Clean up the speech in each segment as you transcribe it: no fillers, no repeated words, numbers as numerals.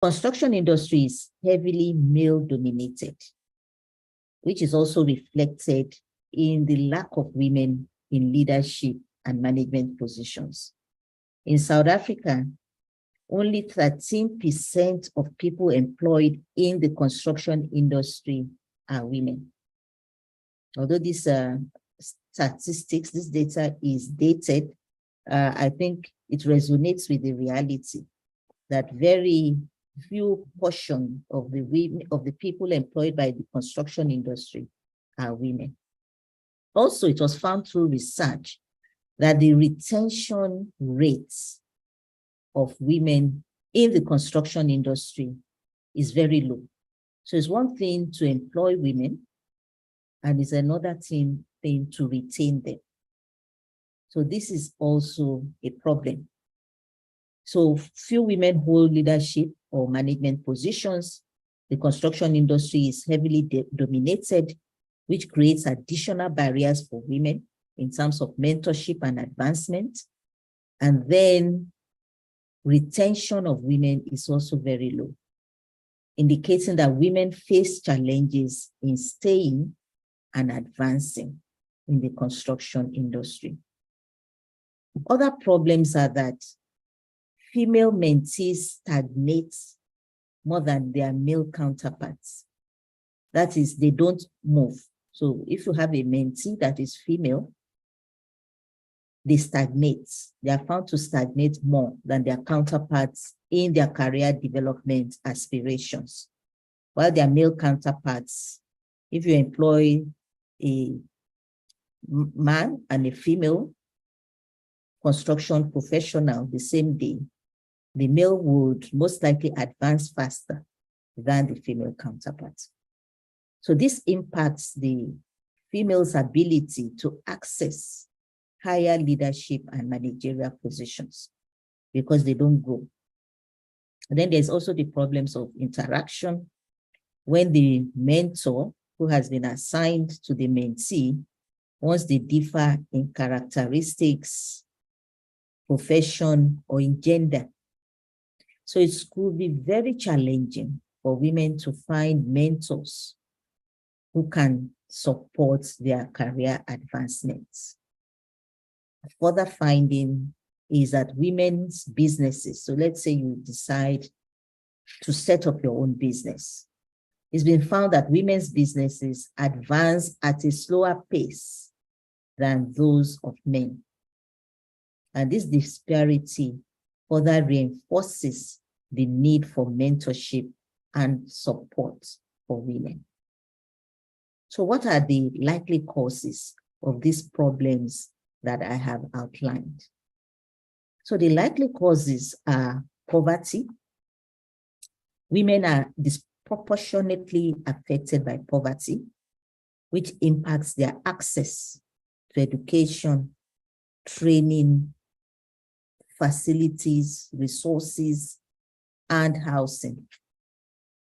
Construction industry is heavily male-dominated, which is also reflected in the lack of women in leadership and management positions. In South Africa, only 13% of people employed in the construction industry are women. Although these statistics, this data is dated, I think it resonates with the reality that very few portion of the women, of the people employed by the construction industry are women. Also, it was found through research that the retention rates of women in the construction industry is very low. So it's one thing to employ women, and it's another thing to retain them. So this is also a problem. So few women hold leadership or management positions. The construction industry is heavily dominated, which creates additional barriers for women in terms of mentorship and advancement. And then retention of women is also very low, indicating that women face challenges in staying and advancing in the construction industry. Other problems are that female mentees stagnate more than their male counterparts. That is, they don't move. So if you have a mentee that is female, they stagnate. They are found to stagnate more than their counterparts in their career development aspirations. While their male counterparts, if you employ a man and a female construction professional the same day, the male would most likely advance faster than the female counterpart. So this impacts the female's ability to access higher leadership and managerial positions because they don't grow. And then there's also the problems of interaction. When the mentor who has been assigned to the mentee, once they differ in characteristics, profession, or in gender. So it could be very challenging for women to find mentors who can support their career advancements. A further finding is that women's businesses, so let's say you decide to set up your own business. It's been found that women's businesses advance at a slower pace than those of men. And this disparity further reinforces the need for mentorship and support for women. So what are the likely causes of these problems that I have outlined? So the likely causes are poverty. Women are disproportionately affected by poverty, which impacts their access to education, training, facilities, resources, and housing.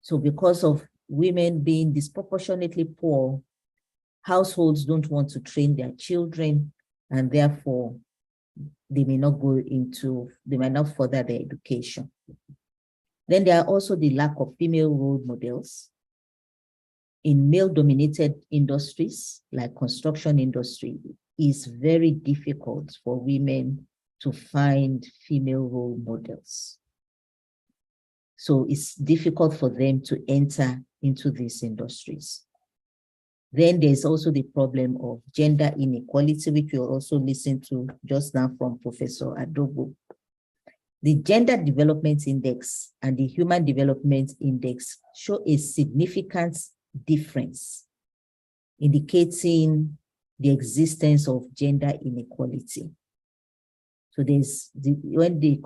So because of women being disproportionately poor, households don't want to train their children, and therefore they may not further their education. Then there are also the lack of female role models. In male-dominated industries, like construction industry, it's very difficult for women to find female role models. So it's difficult for them to enter into these industries. Then there's also the problem of gender inequality, which you'll also listen to just now from Professor Adogbo. The Gender Development Index and the Human Development Index show a significant difference, indicating the existence of gender inequality. So when you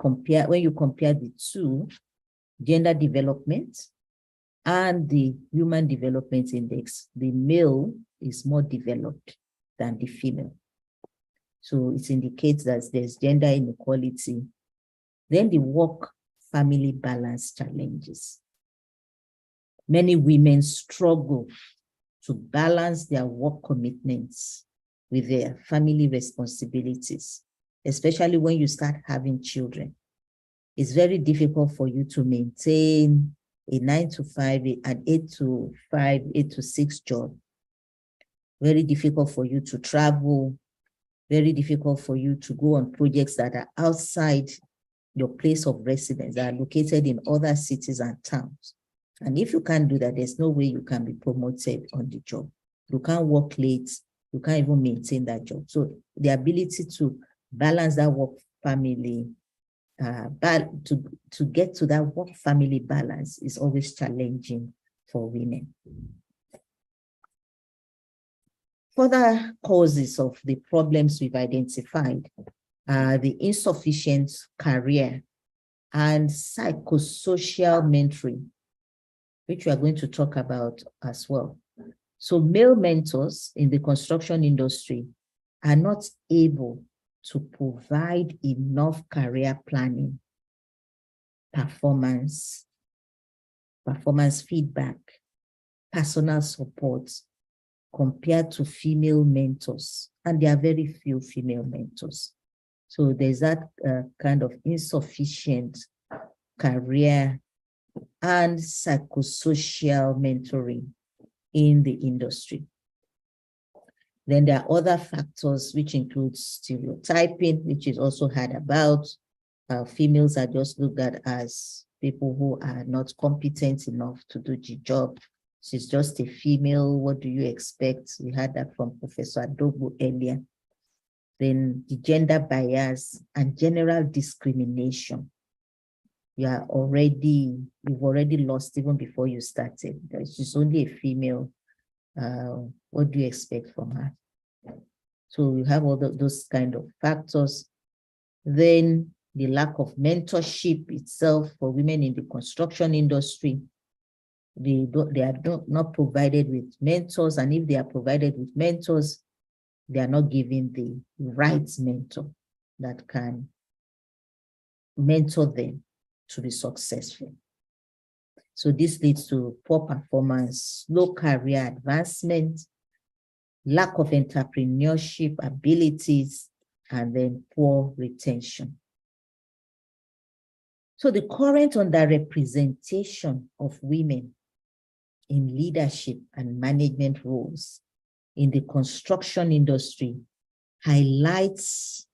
compare the two, gender development and the Human Development Index, the male is more developed than the female. So it indicates that there's gender inequality. Then the work-family balance challenges. Many women struggle to balance their work commitments with their family responsibilities, especially when you start having children. It's very difficult for you to maintain a 9 to 5, an 8 to 5, 8 to 6 job. Very difficult for you to travel. Very difficult for you to go on projects that are outside your place of residence, that are located in other cities and towns. And if you can't do that, there's no way you can be promoted on the job. You can't work late. You can't even maintain that job. So the ability to balance that work-family, to get to that work-family balance is always challenging for women. Further causes of the problems we've identified are the insufficient career and psychosocial mentoring, which we are going to talk about as well. So male mentors in the construction industry are not able to provide enough career planning, performance feedback, personal support compared to female mentors. And there are very few female mentors. So there's that kind of insufficient career and psychosocial mentoring in the industry. Then there are other factors which include stereotyping, which is also heard about. Females are just looked at as people who are not competent enough to do the job. She's just a female. What do you expect? We heard that from Professor Adogbo earlier. Then the gender bias and general discrimination. You've already lost even before you started. She's only a female. What do you expect from her? So you have all those kind of factors. Then the lack of mentorship itself for women in the construction industry. They are not provided with mentors, and if they are provided with mentors, they are not given the right mentor that can mentor them to be successful. So this leads to poor performance, low career advancement, lack of entrepreneurship abilities, and then poor retention. So the current underrepresentation of women in leadership and management roles in the construction industry highlights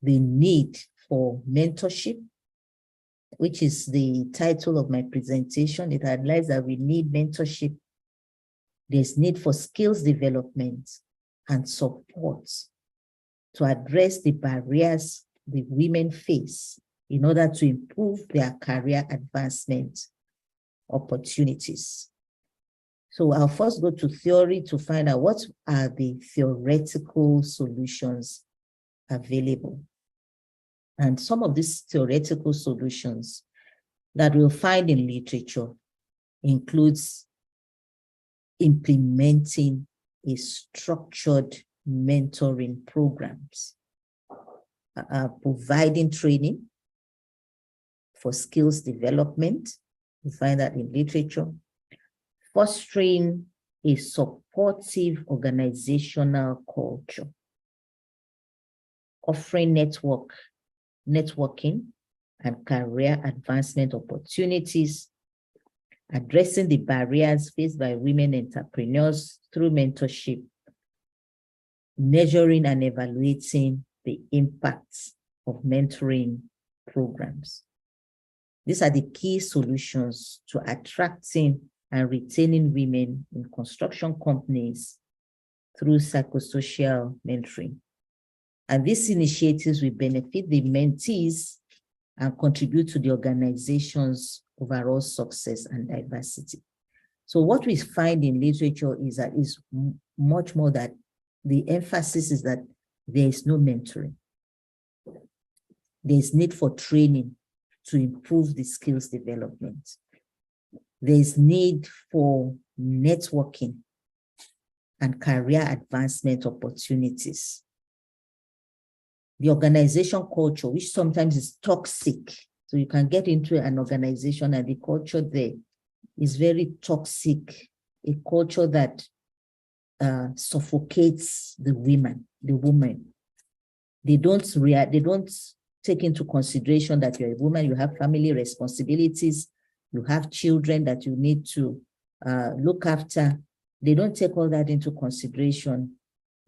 the need for mentorship, which is the title of my presentation. It highlights that we need mentorship. There's need for skills development and support to address the barriers the women face in order to improve their career advancement opportunities. So I'll first go to theory to find out what are the theoretical solutions available. And some of these theoretical solutions that we'll find in literature includes implementing a structured mentoring programs, providing training for skills development. We find that in literature. Fostering a supportive organizational culture. Offering networking and career advancement opportunities. Addressing the barriers faced by women entrepreneurs through mentorship. Measuring and evaluating the impacts of mentoring programs. These are the key solutions to attracting and retaining women in construction companies through psychosocial mentoring. And these initiatives will benefit the mentees and contribute to the organization's overall success and diversity. So what we find in literature is that is much more that the emphasis is that there is no mentoring. There is need for training to improve the skills development. There is need for networking and career advancement opportunities. The organization culture, which sometimes is toxic. So you can get into an organization and the culture there is very toxic, a culture that suffocates the woman. They don't take into consideration that you're a woman, you have family responsibilities, you have children that you need to look after. They don't take all that into consideration.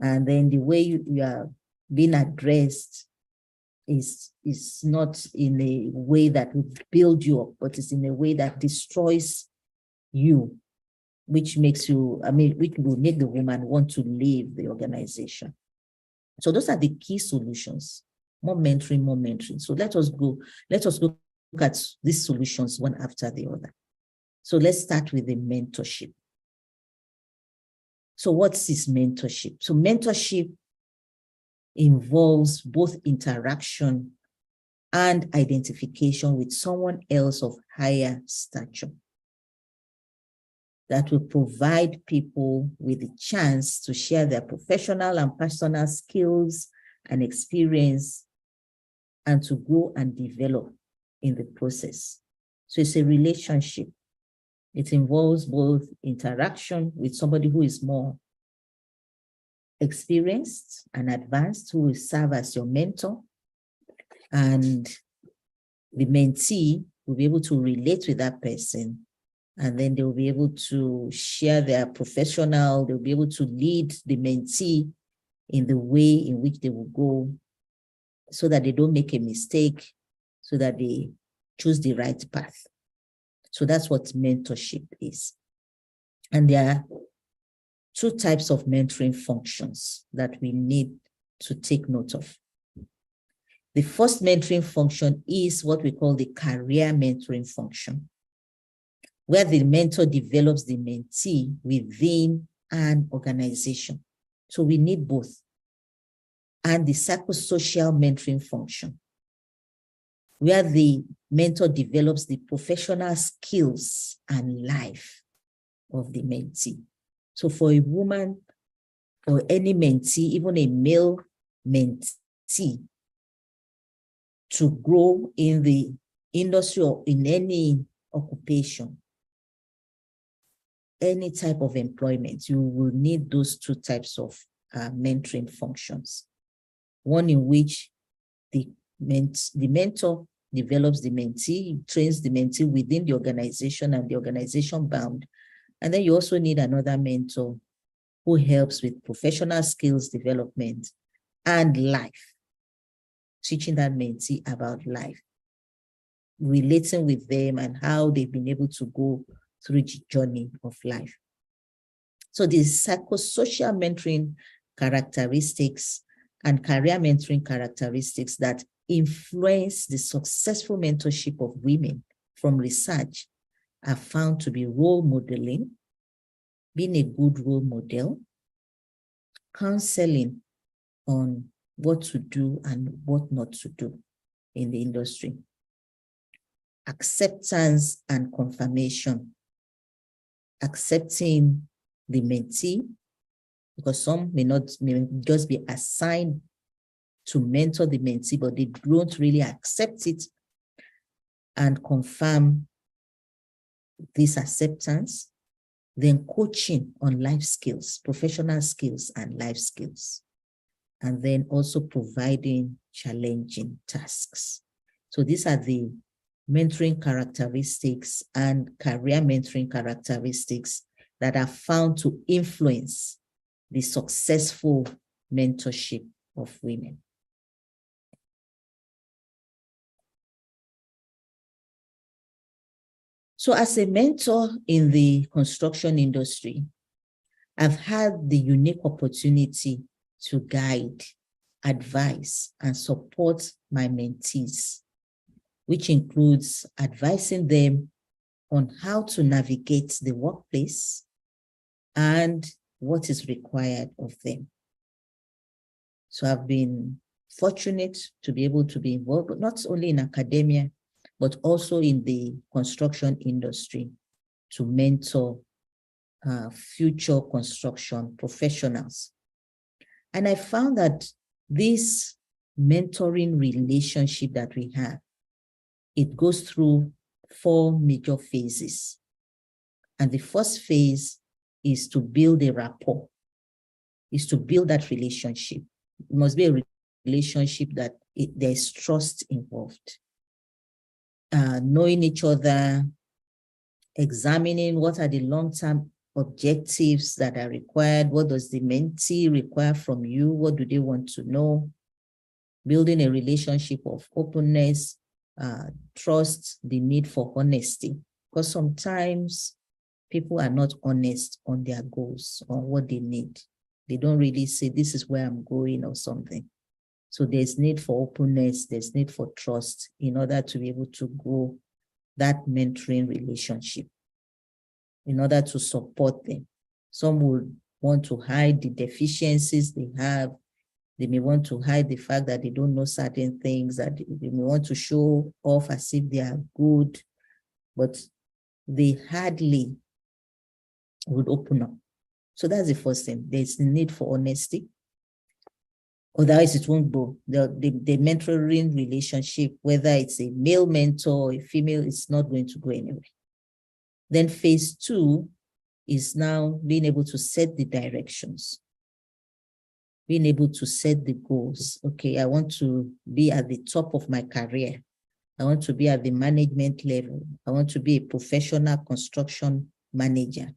And then the way you are being addressed is not in a way that would build you up, but it's in a way that destroys you, which makes you, which will make the woman want to leave the organization. So those are the key solutions. More mentoring, more mentoring. So let us look at these solutions one after the other. So let's start with the mentorship. So what's this mentorship? So mentorship involves both interaction and identification with someone else of higher stature that will provide people with the chance to share their professional and personal skills and experience and to grow and develop in the process. So it's a relationship. It involves both interaction with somebody who is more experienced and advanced, who will serve as your mentor, and the mentee will be able to relate with that person, and then they will be able to share their professional, they'll be able to lead the mentee in the way in which they will go so that they don't make a mistake, so that they choose the right path. So that's what mentorship is. And there are two types of mentoring functions that we need to take note of. The first mentoring function is what we call the career mentoring function, where the mentor develops the mentee within an organization. So we need both. And the psychosocial mentoring function, where the mentor develops the professional skills and life of the mentee. So for a woman or any mentee, even a male mentee, to grow in the industry or in any occupation, any type of employment, you will need those two types of mentoring functions. One in which the mentor develops the mentee, trains the mentee within the organization and the organization bound. And then you also need another mentor who helps with professional skills development and life, teaching that mentee about life, relating with them and how they've been able to go through the journey of life. So the psychosocial mentoring characteristics and career mentoring characteristics that influence the successful mentorship of women from research are found to be role modeling, being a good role model, counseling on what to do and what not to do in the industry, acceptance and confirmation, accepting the mentee, because some may just be assigned to mentor the mentee, but they don't really accept it, and confirm this acceptance. Then coaching on life skills, professional skills and life skills, and then also providing challenging tasks. So these are the mentoring characteristics and career mentoring characteristics that are found to influence the successful mentorship of women. So as a mentor in the construction industry, I've had the unique opportunity to guide, advise, and support my mentees, which includes advising them on how to navigate the workplace and what is required of them. So I've been fortunate to be able to be involved, but not only in academia, but also in the construction industry to mentor future construction professionals. And I found that this mentoring relationship that we have, it goes through 4 major phases. And the first phase is to build a rapport, is to build that relationship. It must be a relationship that there's trust involved. Knowing each other, examining what are the long-term objectives that are required, what does the mentee require from you, what do they want to know, building a relationship of openness, trust, the need for honesty, because sometimes people are not honest on their goals, on what they need. They don't really say, this is where I'm going or something. So there's need for openness, there's need for trust in order to be able to grow that mentoring relationship, in order to support them. Some would want to hide the deficiencies they have. They may want to hide the fact that they don't know certain things, that they may want to show off as if they are good, but they hardly would open up. So that's the first thing. There's the need for honesty. Otherwise, it won't go. The mentoring relationship, whether it's a male mentor or a female, it's not going to go anywhere. Then phase 2 is now being able to set the directions, being able to set the goals. Okay, I want to be at the top of my career. I want to be at the management level. I want to be a professional construction manager.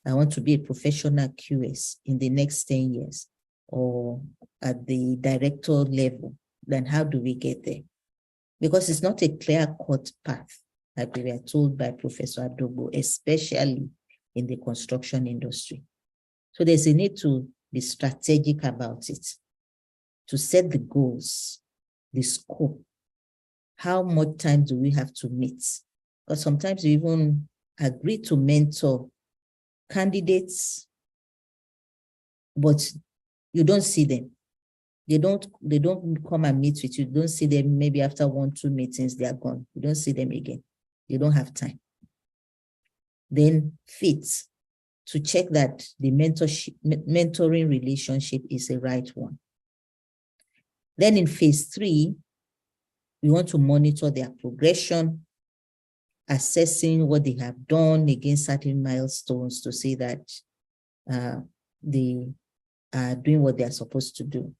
I want to be a professional QS in the next 10 years or at the director level. Then how do we get there? Because it's not a clear-cut path, like we were told by Professor Adogbo, especially in the construction industry. So there's a need to be strategic about it, to set the goals, the scope. How much time do we have to meet? Because sometimes you even agree to mentor candidates, but you don't see them. They don't come and meet with you. You don't see them. Maybe after 1-2 meetings, they are gone. You don't see them again. You don't have time. Then fit, to check that the mentoring relationship is the right one. Then in phase 3, we want to monitor their progression, assessing what they have done against certain milestones to see that they are doing what they are supposed to do.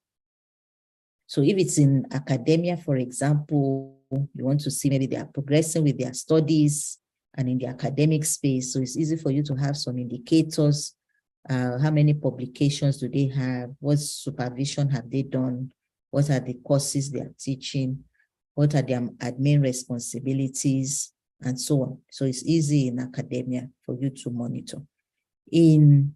So if it's in academia, for example, you want to see maybe they are progressing with their studies and in the academic space. So it's easy for you to have some indicators. How many publications do they have? What supervision have they done? What are the courses they are teaching? What are their admin responsibilities? And so on. So it's easy in academia for you to monitor. In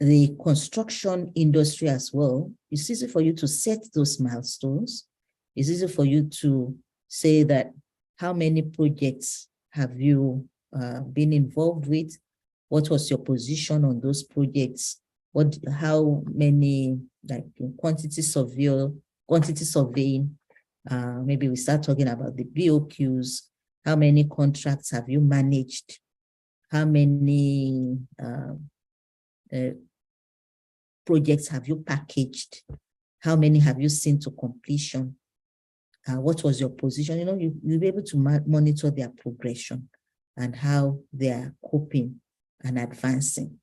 the construction industry as well, it's easy for you to set those milestones. It's easy for you to say that how many projects have you been involved with? What was your position on those projects? How many, like quantity surveying, maybe we start talking about the BOQs. How many contracts have you managed? How many projects have you packaged? How many have you seen to completion? What was your position? You know, you'll be able to monitor their progression and how they are coping and advancing.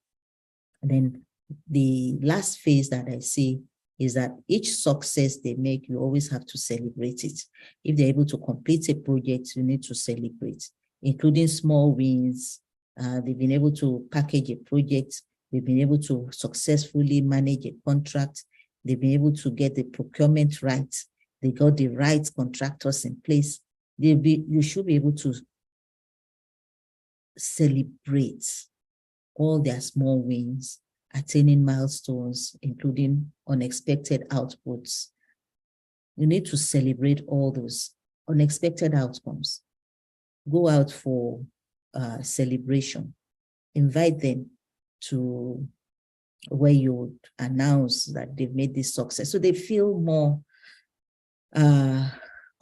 And then the last phase that I see is that each success they make, you always have to celebrate it. If they're able to complete a project, you need to celebrate, including small wins. They've been able to package a project. They've been able to successfully manage a contract. They've been able to get the procurement right. They got the right contractors in place. You should be able to celebrate all their small wins, attaining milestones, including unexpected outputs. You need to celebrate all those unexpected outcomes. Go out for celebration. Invite them to where you would announce that they've made this success. So they feel more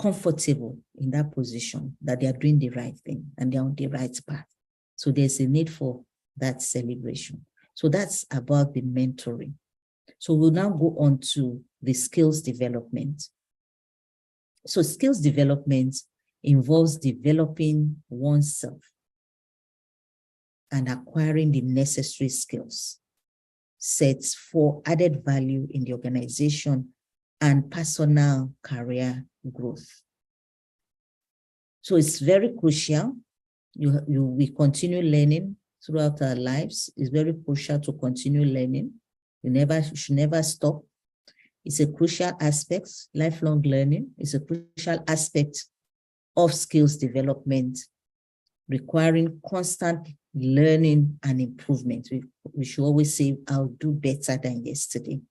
comfortable in that position, that they are doing the right thing and they're on the right path. So there's a need for that celebration. So that's about the mentoring. So we'll now go on to the skills development. So skills development involves developing oneself and acquiring the necessary skills sets for added value in the organization and personal career growth. So it's very crucial. We continue learning throughout our lives. It's very crucial to continue learning. You should never stop. It's a crucial aspect. Lifelong learning is a crucial aspect of skills development, requiring constant learning and improvement. We should always say, I'll do better than yesterday.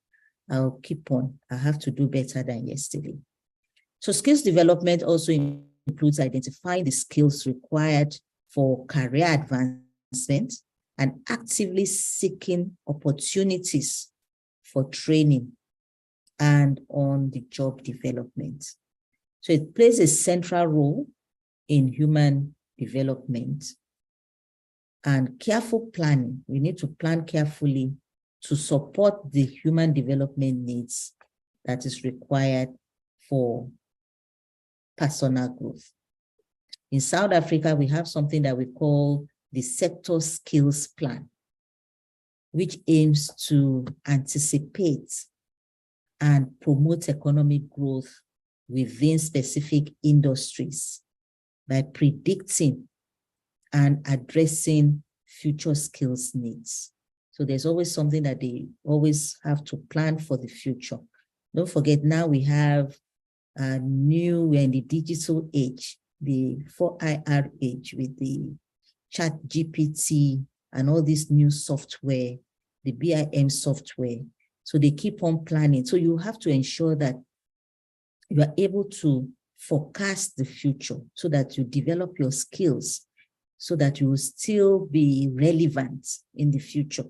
I'll keep on. I have to do better than yesterday. So skills development also includes identifying the skills required for career advancement and actively seeking opportunities for training and on-the-job development. So it plays a central role in human development and careful planning. We need to plan carefully to support the human development needs that is required for personal growth. In South Africa, we have something that we call the Sector Skills Plan, which aims to anticipate and promote economic growth within specific industries by predicting and addressing future skills needs. So there's always something that they always have to plan for the future. Don't forget, now we have we're in the digital age, the 4IR age with the ChatGPT and all this new software, the BIM software. So they keep on planning. So you have to ensure that you are able to forecast the future so that you develop your skills so that you will still be relevant in the future.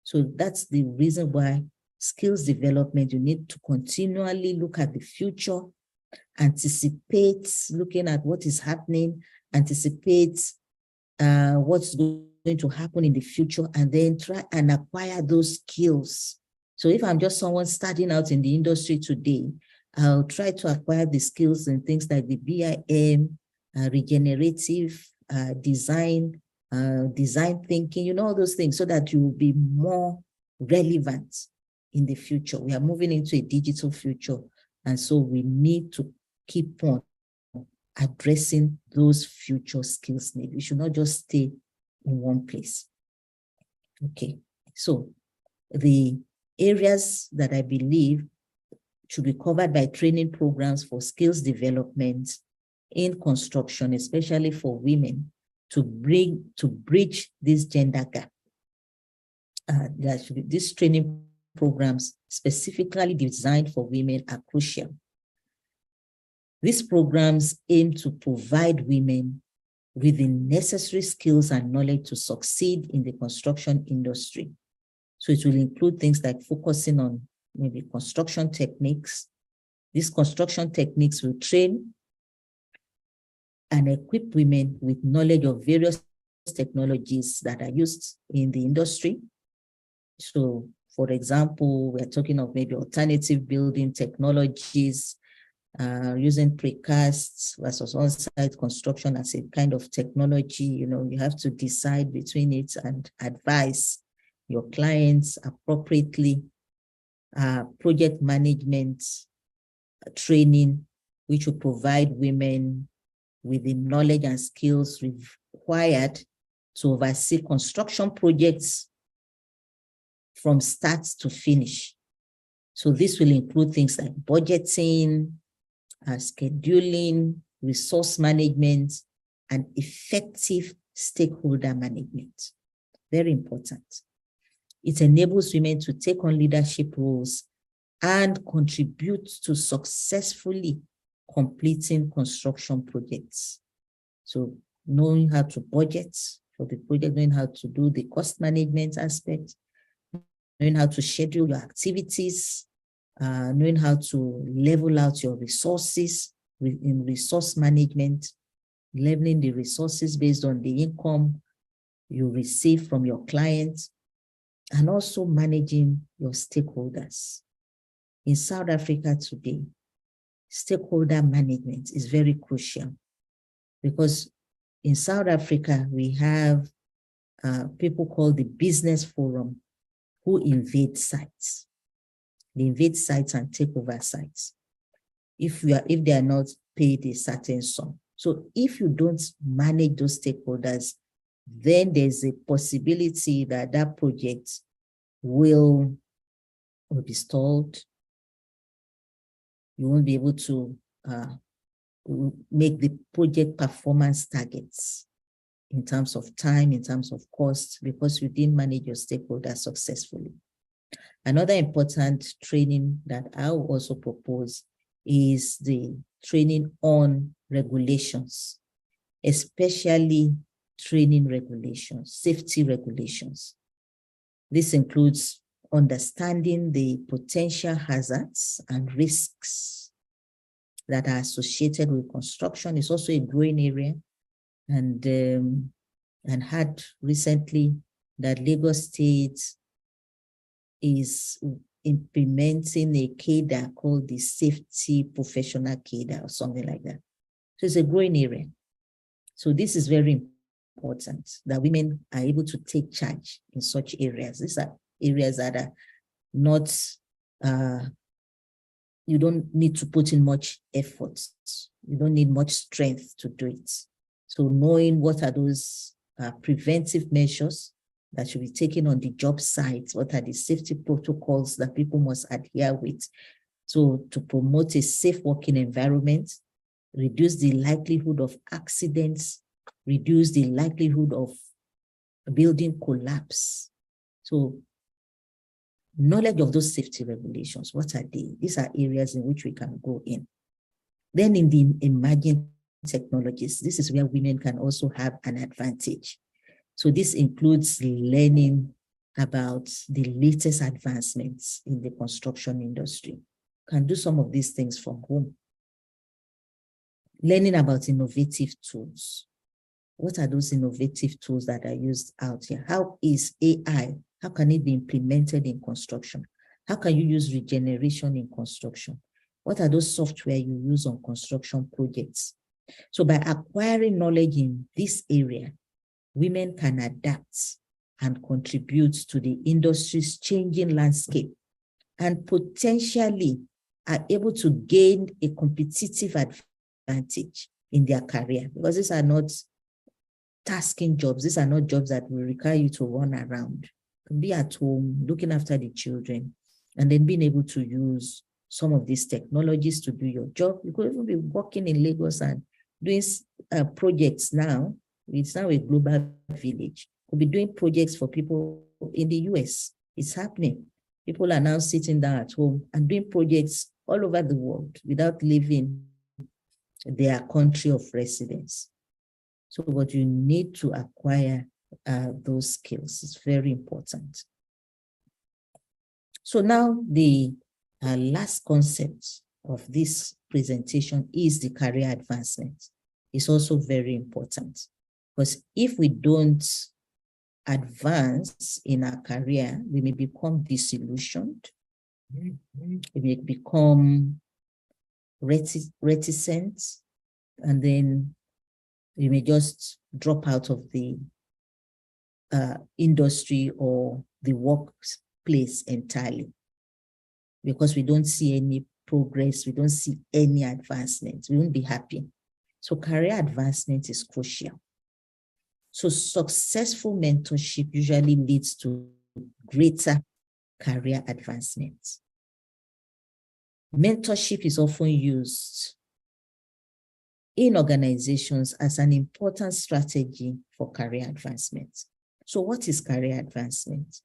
So that's the reason why skills development, you need to continually look at the future, anticipate, looking at what is happening, anticipate what's going to happen in the future, and then try and acquire those skills. So if I'm just someone starting out in the industry today, I'll try to acquire the skills and things like the BIM, regenerative design, design thinking, all those things, so that you will be more relevant in the future. We are moving into a digital future, and so we need to keep on addressing those future skills needs. We should not just stay in one place. Okay, so the areas that I believe should be covered by training programs for skills development in construction, especially for women, to bridge this gender gap. There should be these training programs specifically designed for women are crucial. These programs aim to provide women with the necessary skills and knowledge to succeed in the construction industry. So it will include things like focusing on maybe construction techniques. These construction techniques will train and equip women with knowledge of various technologies that are used in the industry. So, for example, we're talking of maybe alternative building technologies, using precasts versus on-site construction as a kind of technology. You have to decide between it and advise your clients appropriately. Project management training, which will provide women with the knowledge and skills required to oversee construction projects from start to finish. So this will include things like budgeting, scheduling, resource management, and effective stakeholder management. Very important. It enables women to take on leadership roles and contribute to successfully completing construction projects. So knowing how to budget for the project, knowing how to do the cost management aspect, knowing how to schedule your activities, knowing how to level out your resources in resource management, leveling the resources based on the income you receive from your clients, and also managing your stakeholders. In South Africa today, stakeholder management is very crucial because in South Africa, we have people called the Business Forum who invade sites. They invade sites and take over sites if they are not paid a certain sum. So if you don't manage those stakeholders, then there's a possibility that that project will be stalled. You won't be able to make the project performance targets in terms of time, in terms of cost, because you didn't manage your stakeholders successfully. Another important training that I will also propose is the training on regulations, especially training regulations, safety regulations. This includes understanding the potential hazards and risks that are associated with construction. It's also a growing area, and had recently that Lagos State is implementing a cadre called the Safety Professional Cadre or something like that. So it's a growing area. So this is very important that women are able to take charge in such areas. These are areas that are not, you don't need to put in much effort. You don't need much strength to do it. So knowing what are those preventive measures that should be taken on the job site, what are the safety protocols that people must adhere with, so to promote a safe working environment, reduce the likelihood of accidents, reduce the likelihood of building collapse. So knowledge of those safety regulations, what are they? These are areas in which we can go in. Then in the emerging technologies, this is where women can also have an advantage. So this includes learning about the latest advancements in the construction industry. Can do some of these things from home. Learning about innovative tools. What are those innovative tools that are used out here? How is AI, how can it be implemented in construction? How can you use regeneration in construction? What are those software you use on construction projects? So by acquiring knowledge in this area, women can adapt and contribute to the industry's changing landscape and potentially are able to gain a competitive advantage in their career, because these are not tasking jobs. These are not jobs that will require you to run around. You can be at home, looking after the children, and then being able to use some of these technologies to do your job. You could even be working in Lagos and doing projects now. It's now a global village. We'll be doing projects for people in the US. It's happening. People are now sitting down at home and doing projects all over the world without leaving their country of residence. So what you need to acquire those skills is very important. So now the last concept of this presentation is the career advancement. It's also very important, because if we don't advance in our career, we may become disillusioned. We may become reticent, and then we may just drop out of the industry or the workplace entirely, because we don't see any progress, we don't see any advancement. We won't be happy. So career advancement is crucial. So successful mentorship usually leads to greater career advancement. Mentorship is often used in organizations as an important strategy for career advancement. So what is career advancement?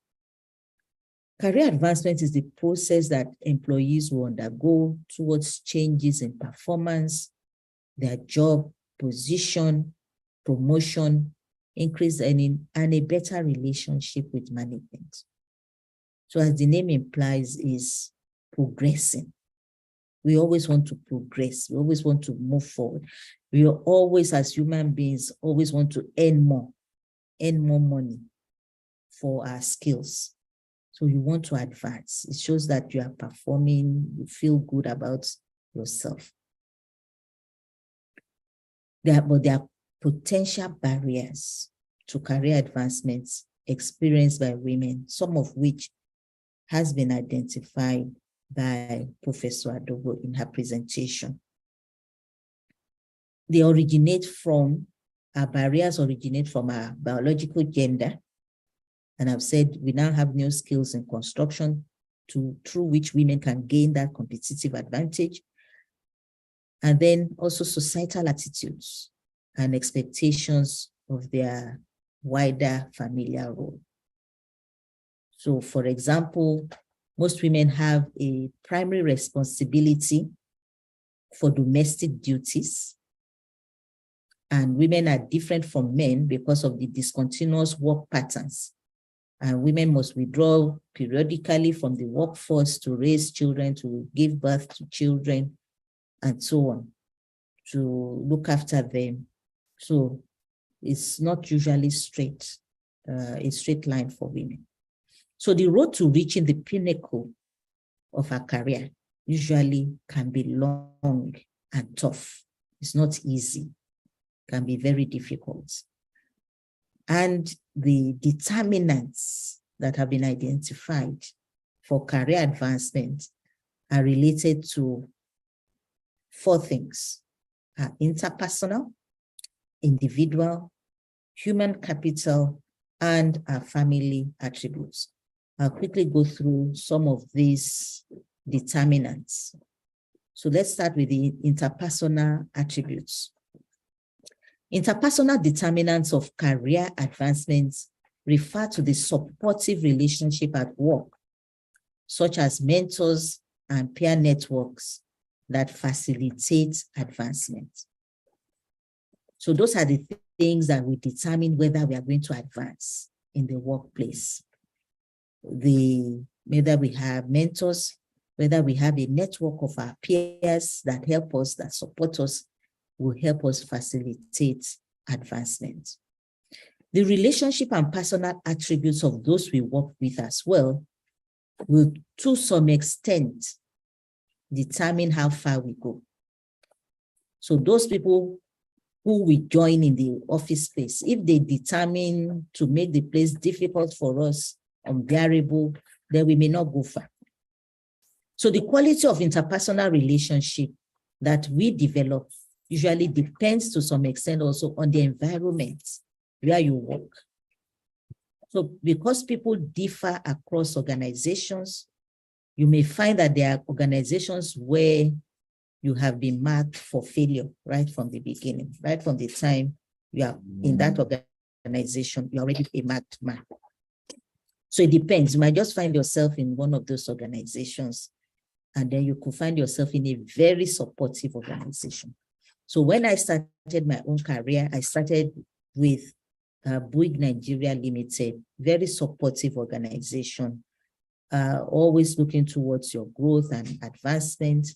Career advancement is the process that employees will undergo towards changes in performance, their job position, promotion, increased earning, and a better relationship with management. So as the name implies, is progressing. We always want to progress. We always want to move forward. We are always, as human beings, always want to earn more money for our skills. So you want to advance. It shows that you are performing, you feel good about yourself. There are potential barriers to career advancements experienced by women, some of which has been identified by Professor Adogo in her presentation. They originate from, our barriers originate from our biological gender. And I've said we now have new skills in construction through which women can gain that competitive advantage. And then also societal attitudes and expectations of their wider familial role. So for example, most women have a primary responsibility for domestic duties, and women are different from men because of the discontinuous work patterns. And women must withdraw periodically from the workforce to raise children, to give birth to children, and so on, to look after them. So it's not usually a straight line for women. So the road to reaching the pinnacle of a career usually can be long and tough. It's not easy, can be very difficult. And the determinants that have been identified for career advancement are related to 4 things: interpersonal, individual, human capital, and family attributes. I'll quickly go through some of these determinants. So let's start with the interpersonal attributes. Interpersonal determinants of career advancements refer to the supportive relationship at work, such as mentors and peer networks that facilitate advancement. So those are the things that will determine whether we are going to advance in the workplace. Whether we have mentors, whether we have a network of our peers that help us, that support us, will help us facilitate advancement. The relationship and personal attributes of those we work with as well will, to some extent, determine how far we go. So those people who we join in the office space, if they determine to make the place difficult for us, unbearable, then we may not go far. So the quality of interpersonal relationship that we develop usually depends to some extent also on the environment where you work. So because people differ across organizations, you may find that there are organizations where you have been marked for failure right from the beginning, right from the time you are in that organization, you're already a marked man. So it depends. You might just find yourself in one of those organizations, and then you could find yourself in a very supportive organization. So when I started my own career, I started with Bouygues Nigeria Limited, very supportive organization, always looking towards your growth and advancement,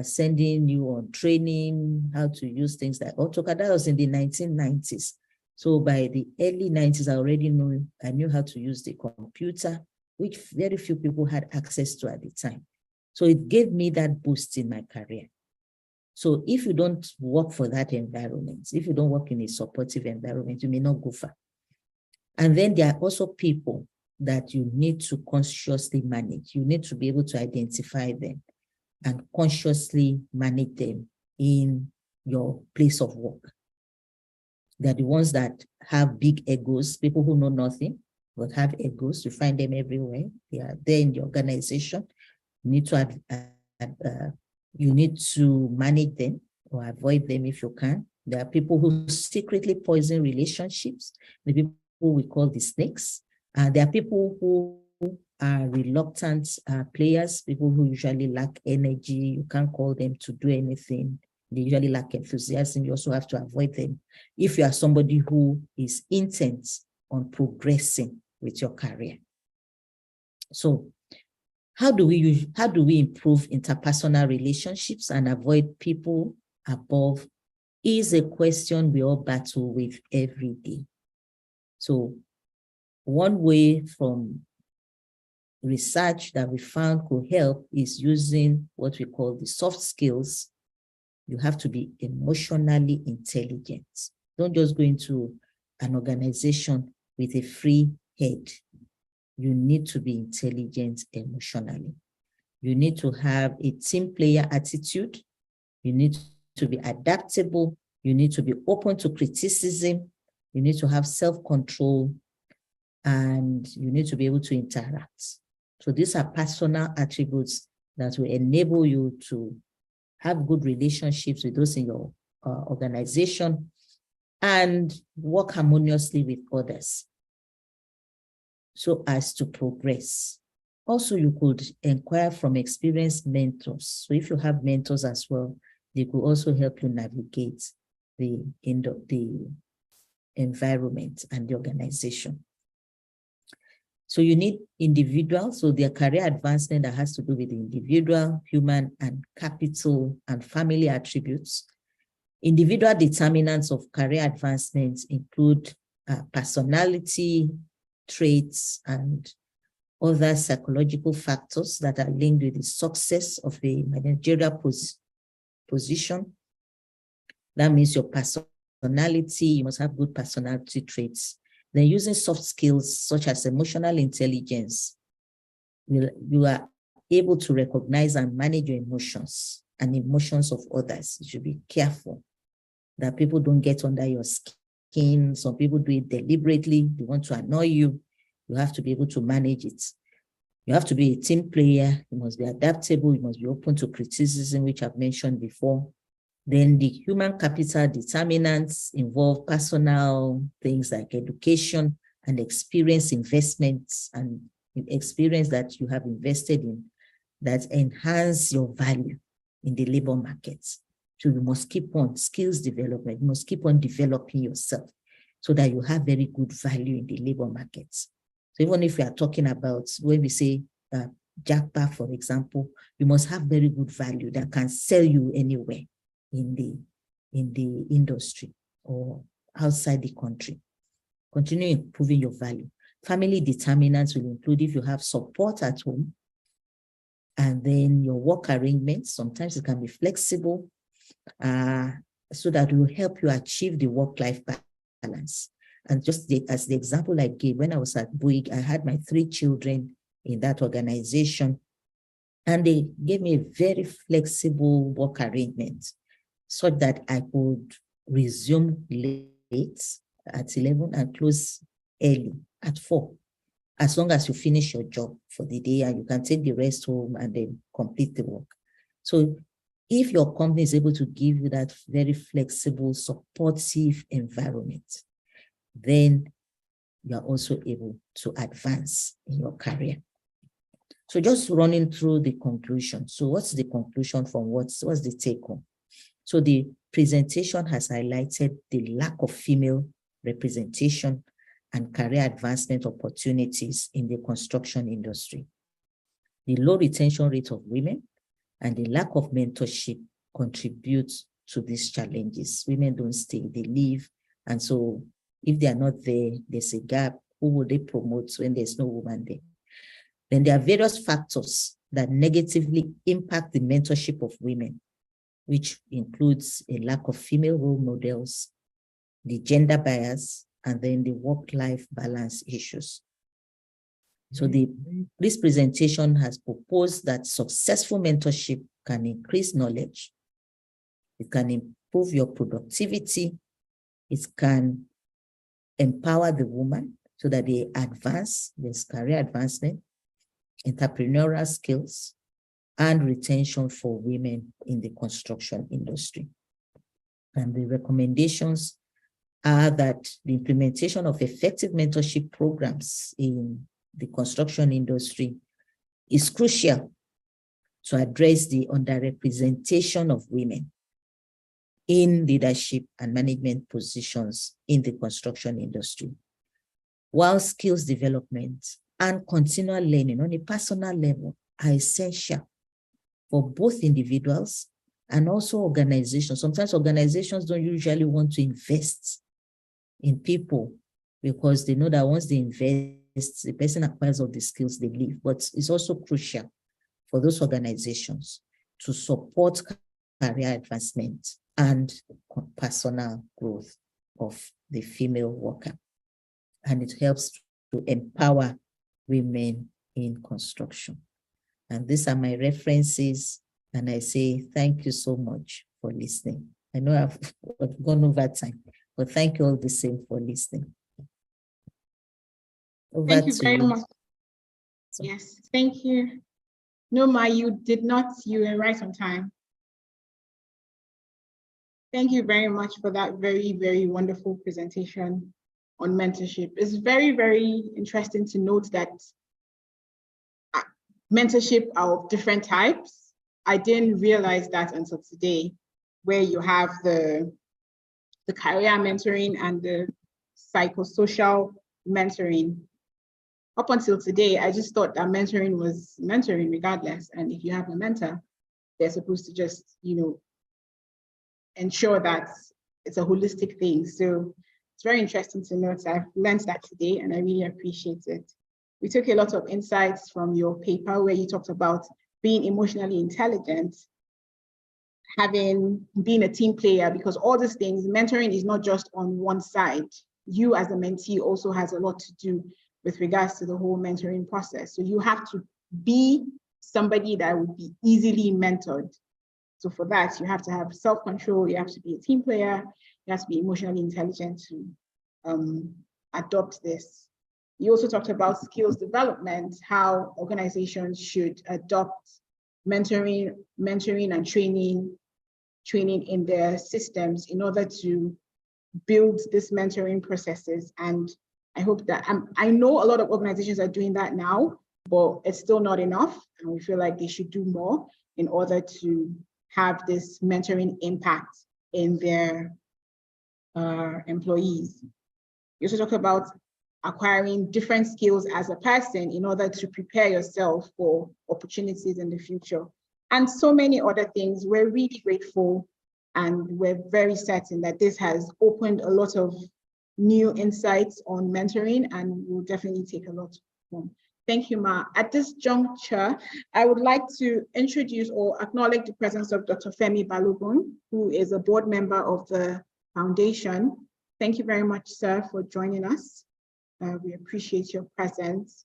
sending you on training, how to use things like AutoCAD. That was in the 1990s. So by the early 90s, I knew how to use the computer, which very few people had access to at the time. So it gave me that boost in my career. So if you don't work for that environment, if you don't work in a supportive environment, you may not go far. And then there are also people that you need to consciously manage. You need to be able to identify them and consciously manage them in your place of work. They're the ones that have big egos, people who know nothing, but have egos. You find them everywhere. They are there in the organization. You need to manage them or avoid them if you can. There are people who secretly poison relationships, the people we call the snakes. There are people who are reluctant players, people who usually lack energy. You can't call them to do anything. They usually lack enthusiasm. You also have to avoid them if you are somebody who is intent on progressing with your career. So how do we improve interpersonal relationships and avoid people above is a question we all battle with every day. So one way from research that we found could help is using what we call the soft skills. You have to be emotionally intelligent. Don't just go into an organization with a free head. You need to be intelligent emotionally. You need to have a team player attitude. You need to be adaptable. You need to be open to criticism. You need to have self-control, and you need to be able to interact. So these are personal attributes that will enable you to have good relationships with those in your organization and work harmoniously with others so as to progress. Also, you could inquire from experienced mentors. So if you have mentors as well, they could also help you navigate the environment and the organization. So you need individuals, so their career advancement that has to do with the individual, human, and capital and family attributes. Individual determinants of career advancement include personality, traits, and other psychological factors that are linked with the success of a managerial position. That means your personality, you must have good personality traits. Then using soft skills such as emotional intelligence, you are able to recognize and manage your emotions and emotions of others. You should be careful that people don't get under your skin. Some people do it deliberately. They want to annoy you. You have to be able to manage it. You have to be a team player. You must be adaptable. You must be open to criticism, which I've mentioned before. Then the human capital determinants involve personal things like education and experience investments and experience that you have invested in that enhance your value in the labor market. So you must keep on skills development. You must keep on developing yourself so that you have very good value in the labor markets. So even if we are talking about, when we say JAPA, for example, you must have very good value that can sell you anywhere in the industry or outside the country. Continue improving your value. Family determinants will include if you have support at home, and then your work arrangements. Sometimes it can be flexible so that it will help you achieve the work-life balance. And just as the example I gave, when I was at Bouygues, I had my 3 children in that organization, and they gave me a very flexible work arrangement so that I could resume late at 11 and close early at 4, as long as you finish your job for the day and you can take the rest home and then complete the work. So if your company is able to give you that very flexible, supportive environment, then you are also able to advance in your career. So just running through the conclusion. So what's the conclusion from what's the take home? So the presentation has highlighted the lack of female representation and career advancement opportunities in the construction industry. The low retention rate of women and the lack of mentorship contributes to these challenges. Women don't stay, they leave. And so if they are not there, there's a gap. Who will they promote when there's no woman there? Then there are various factors that negatively impact the mentorship of women, which includes a lack of female role models, the gender bias, and then the work-life balance issues. So this presentation has proposed that successful mentorship can increase knowledge, it can improve your productivity, it can empower the woman so that they advance, there's career advancement, entrepreneurial skills, and retention for women in the construction industry. And the recommendations are that the implementation of effective mentorship programs in the construction industry is crucial to address the underrepresentation of women in leadership and management positions in the construction industry, while skills development and continual learning on a personal level are essential for both individuals and also organizations. Sometimes organizations don't usually want to invest in people because they know that once they invest, the person acquires all the skills, they leave. But it's also crucial for those organizations to support career advancement and personal growth of the female worker. And it helps to empower women in construction. And these are my references. And I say, thank you so much for listening. I know I've gone over time, but thank you all the same for listening. Over thank you to very you. much. Yes, thank you. No, Ma, you were right on time. Thank you very much for that very, very wonderful presentation on mentorship. It's very, very interesting to note that mentorship are of different types. I didn't realize that until today, where you have the career mentoring and the psychosocial mentoring. Up until today, I just thought that mentoring was mentoring regardless. And if you have a mentor, they're supposed to just, ensure that it's a holistic thing. So it's very interesting to note. I've learned that today and I really appreciate it. We took a lot of insights from your paper where you talked about being emotionally intelligent, being a team player, because all these things, mentoring is not just on one side. You as a mentee also has a lot to do with regards to the whole mentoring process. So you have to be somebody that would be easily mentored. So for that, you have to have self-control, you have to be a team player, you have to be emotionally intelligent to adopt this. You also talked about skills development, how organizations should adopt mentoring and training in their systems in order to build these mentoring processes. And I hope that, I know a lot of organizations are doing that now, but it's still not enough. And we feel like they should do more in order to have this mentoring impact in their employees. You also talk about acquiring different skills as a person in order to prepare yourself for opportunities in the future. And so many other things. We're really grateful and we're very certain that this has opened a lot of new insights on mentoring and we'll definitely take a lot from. Thank you, Ma. At this juncture, I would like to introduce or acknowledge the presence of Dr. Femi Balogun, who is a board member of the foundation. Thank you very much, sir, for joining us. We appreciate your presence.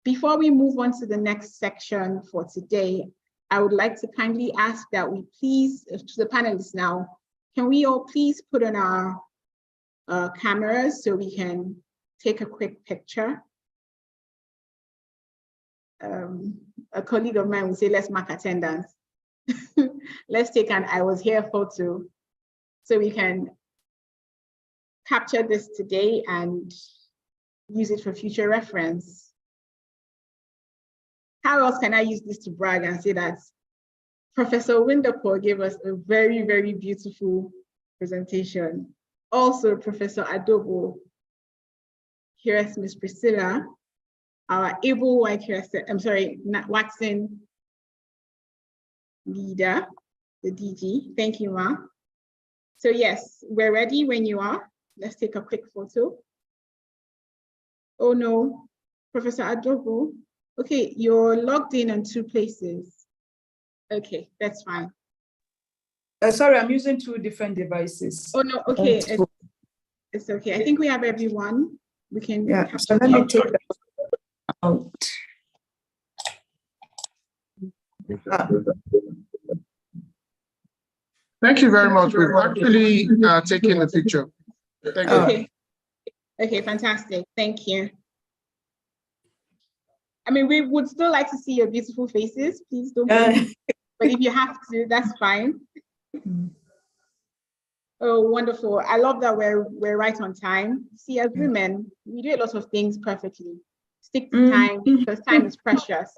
Before we move on to the next section for today, I would like to kindly ask that we please, to the panelists now, can we all please put on our cameras so we can take a quick picture? A colleague of mine would say, let's mark attendance. Let's take an I was here photo so we can capture this today and use it for future reference. How else can I use this to brag and say that Professor Winderpour gave us a very, very beautiful presentation. Also, Professor Adobo, here's Miss Priscilla, our able Watson leader, the DG. Thank you, Ma. So yes, we're ready when you are. Let's take a quick photo. Oh no, Professor Adobo. Okay, you're logged in on 2 places. Okay, that's fine. Sorry, I'm using 2 different devices. Oh no, okay, it's okay. I think we have everyone. We can. Yeah, so let me take that out. Thank you very much. We've actually taken the picture. Thank you. Okay. Okay, fantastic. Thank you. I mean, we would still like to see your beautiful faces. Please don't worry. But if you have to, that's fine. Oh, wonderful. I love that we're right on time. See, as women, we do a lot of things perfectly. Stick to time because time is precious.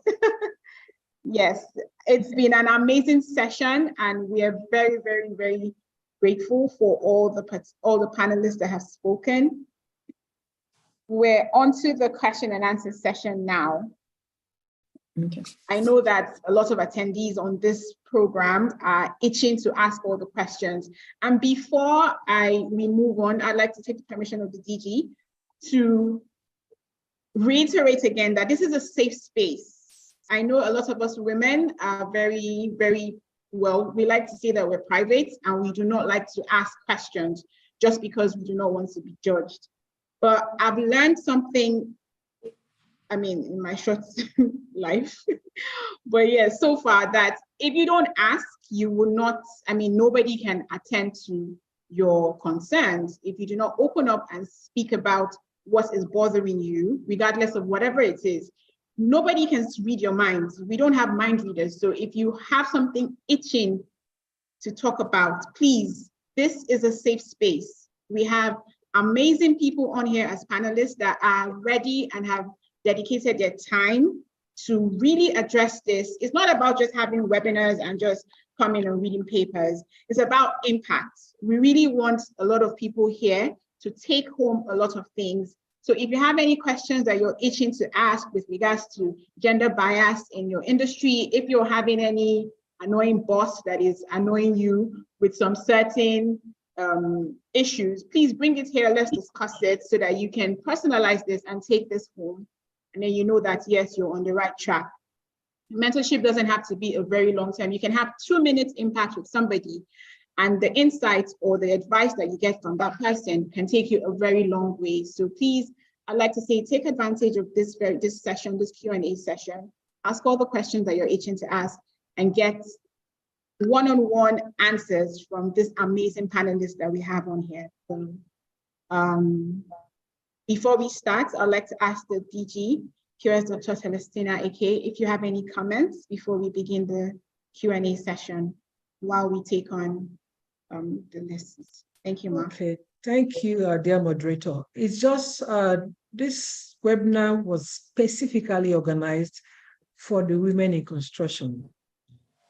Yes, it's been an amazing session and we are very, very, very grateful for all the panelists that have spoken. We're on to the question and answer session now. Okay. I know that a lot of attendees on this program are itching to ask all the questions. And before we move on, I'd like to take the permission of the DG to reiterate again that this is a safe space. I know a lot of us women are very, very, well, we like to say that we're private and we do not like to ask questions just because we do not want to be judged. But I've learned something I mean, in my short life. But yeah, so far that if you don't ask, you will not, I mean, nobody can attend to your concerns if you do not open up and speak about what is bothering you, regardless of whatever it is. Nobody can read your mind. We don't have mind readers. So if you have something itching to talk about, please, this is a safe space. We have amazing people on here as panelists that are ready and have dedicated their time to really address this. It's not about just having webinars and just coming and reading papers. It's about impact. We really want a lot of people here to take home a lot of things. So if you have any questions that you're itching to ask with regards to gender bias in your industry, if you're having any annoying boss that is annoying you with some certain issues, please bring it here. Let's discuss it so that you can personalize this and take this home. And then you know that, yes, you're on the right track. Mentorship doesn't have to be a very long term. You can have 2 minutes impact with somebody, and the insights or the advice that you get from that person can take you a very long way. So please, I'd like to say, take advantage of this session, this Q&A session. Ask all the questions that you're itching to ask and get one-on-one answers from this amazing panelists that we have on here. So, before we start, I'd like to ask the DG, QS Dr. Celestina Eke, if you have any comments before we begin the Q&A session while we take on the lists. Thank you, Mark. Okay, thank you, dear moderator. It's just this webinar was specifically organized for the women in construction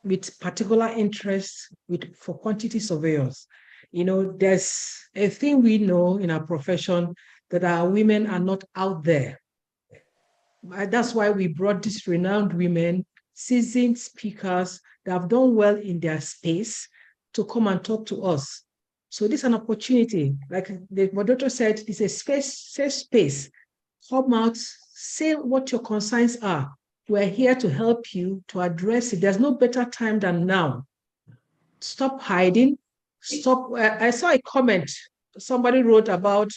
with particular interest for quantity surveyors. You know, there's a thing we know in our profession that our women are not out there. That's why we brought these renowned women, seasoned speakers that have done well in their space to come and talk to us. So this is an opportunity. Like the moderator said, it's a safe space. Come out, say what your concerns are. We're here to help you to address it. There's no better time than now. Stop hiding. Stop. I saw a comment somebody wrote about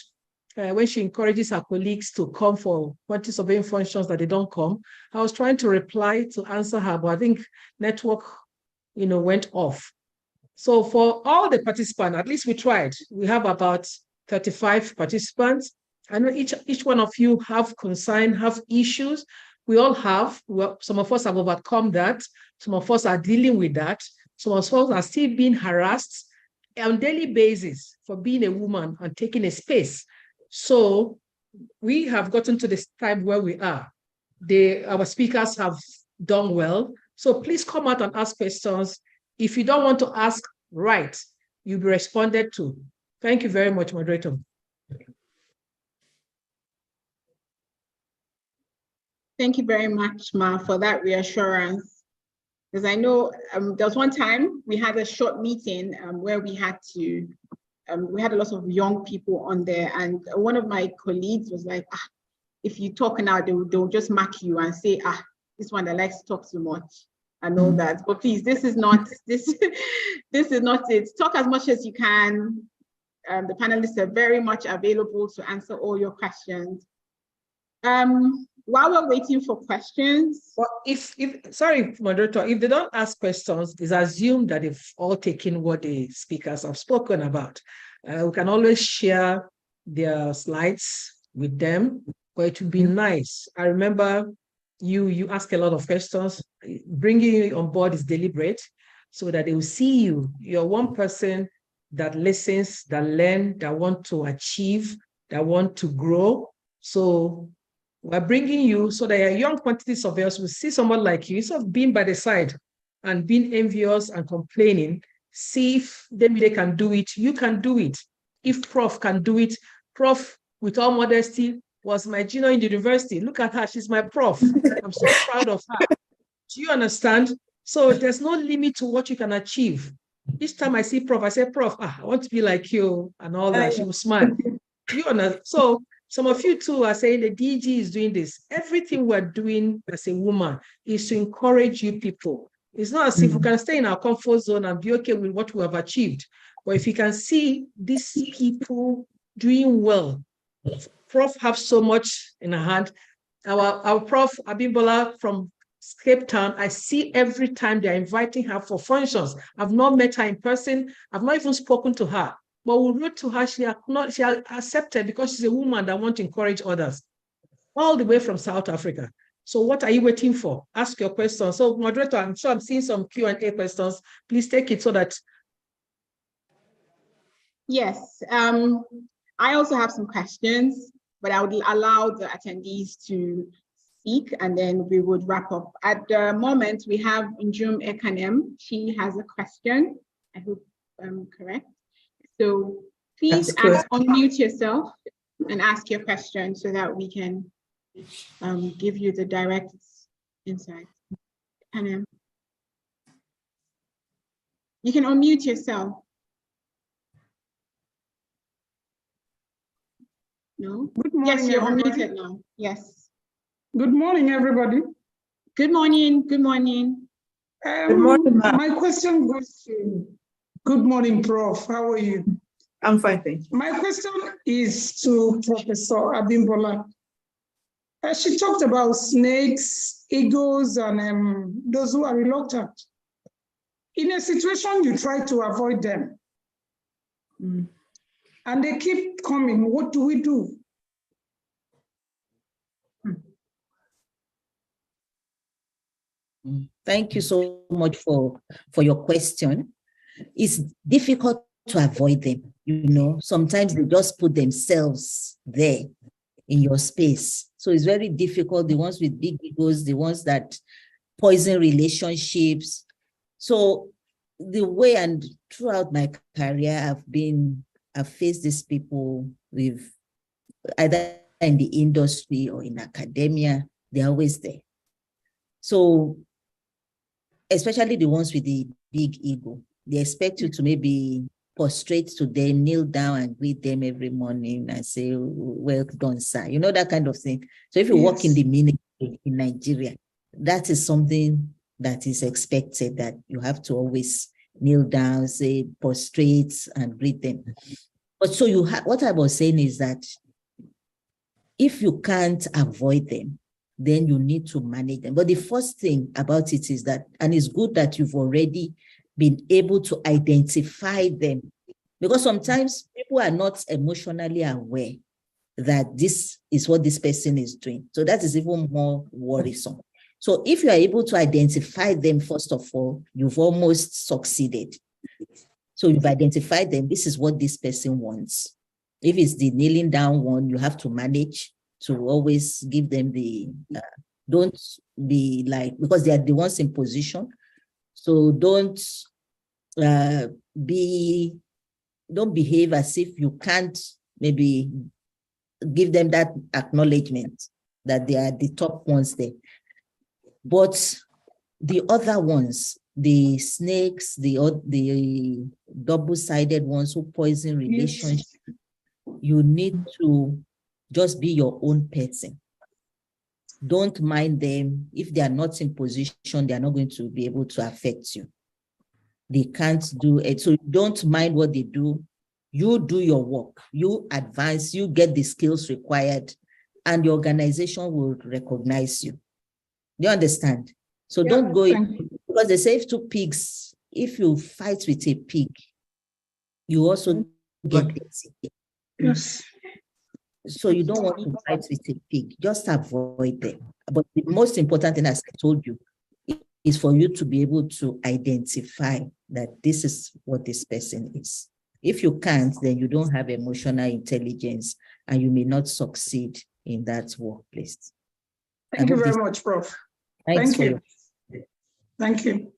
when she encourages her colleagues to come for quantity surveying functions that they don't come. I was trying to reply to answer her, but I think network, went off. So for all the participants, at least we tried. We have about 35 participants. I know each one of you have concern, have issues. We all have. Some of us have overcome that. Some of us are dealing with that. Some of us are still being harassed on a daily basis for being a woman and taking a space. So we have gotten to this time where we are. Our speakers have done well. So please come out and ask questions. If you don't want to ask, right, you'll be responded to. Thank you very much, moderator. Thank you very much, Ma, for that reassurance. Because I know there was one time we had a short meeting where we had a lot of young people on there, and one of my colleagues was like, if you talk now, they'll just mark you and say, this one that likes to talk too much and all that. But please, this is not it. Talk as much as you can. The panelists are very much available to answer all your questions. While we're waiting for questions. Well, sorry, moderator, if they don't ask questions, it's assumed that they've all taken what the speakers have spoken about. We can always share their slides with them, but it would be nice. I remember you ask a lot of questions. Bringing you on board is deliberate so that they will see you. You're one person that listens, that learns, that want to achieve, that want to grow. So we're bringing you so that your young quantity surveyors will see someone like you, instead of being by the side and being envious and complaining. See if maybe they can do it. You can do it. If Prof can do it, Prof, with all modesty, was my junior in the university. Look at her, she's my prof. I'm so proud of her. Do you understand? So there's no limit to what you can achieve. Each time I see Prof, I say, Prof, I want to be like you and all that. She will smile. Do you understand? So some of you too are saying the DG is doing this. Everything we're doing as a woman is to encourage you people. It's not as if we can stay in our comfort zone and be okay with what we have achieved. But if you can see these people doing well, Prof have so much in her hand, Our Prof. Abimbola from Cape Town, I see every time they're inviting her for functions. I've not met her in person. I've not even spoken to her. But we wrote to her, she accepted because she's a woman that wants to encourage others, all the way from South Africa. So what are you waiting for? Ask your question. So moderator, I'm sure I'm seeing some Q&A questions. Please take it so that. Yes, I also have some questions, but I would allow the attendees to speak and then we would wrap up. At the moment, we have Njum Ekanem. She has a question. I hope I'm correct. So please unmute yourself and ask your question so that we can give you the direct insight. Ekanem. You can unmute yourself. No? Good morning. Yes, you're everybody. unmuted now. Yes. Good morning, everybody. Good morning. Good morning. Good morning, ma'am. My question goes to, good morning, Prof. How are you? I'm fine, thank you. My question is to Professor Abimbola. She talked about snakes, eagles, and those who are reluctant. In a situation, you try to avoid them. And they keep coming. What do we do? Thank you so much for your question. It's difficult to avoid them. You know, sometimes they just put themselves there in your space. So it's very difficult. The ones with big egos, the ones that poison relationships. So the way, and throughout my career, I've faced these people with either in the industry or in academia, they're always there. So especially the ones with the big ego, they expect you to maybe prostrate to them, kneel down and greet them every morning and say, well done, sir. You know, that kind of thing. So if you work in the ministry in Nigeria, that is something that is expected, that you have to always kneel down, say, prostrate and greet them. But so what I was saying is that if you can't avoid them, then you need to manage them. But the first thing about it is that, and it's good that you've already been able to identify them, because sometimes people are not emotionally aware that this is what this person is doing. So that is even more worrisome. So if you are able to identify them, first of all, you've almost succeeded. So you've identified them. This is what this person wants. If it's the kneeling down one, you have to manage to always give them the, don't be like, because they are the ones in position. So don't behave as if you can't maybe give them that acknowledgement that they are the top ones there. But the other ones, the snakes, the double-sided ones who poison relationships, you need to just be your own person. Don't mind them. If they are not in position, they are not going to be able to affect you. They can't do it. So don't mind what they do. You do your work. You advance, you get the skills required, and the organization will recognize you. Do you understand? So don't go in, because they say if you fight with a pig, you also get it. Yes. So you don't want to fight with a pig, just avoid them. But the most important thing, as I told you, is for you to be able to identify that this is what this person is. If you can't, then you don't have emotional intelligence and you may not succeed in that workplace. Thank you very much, Prof. Thanks Thank you. Thank you.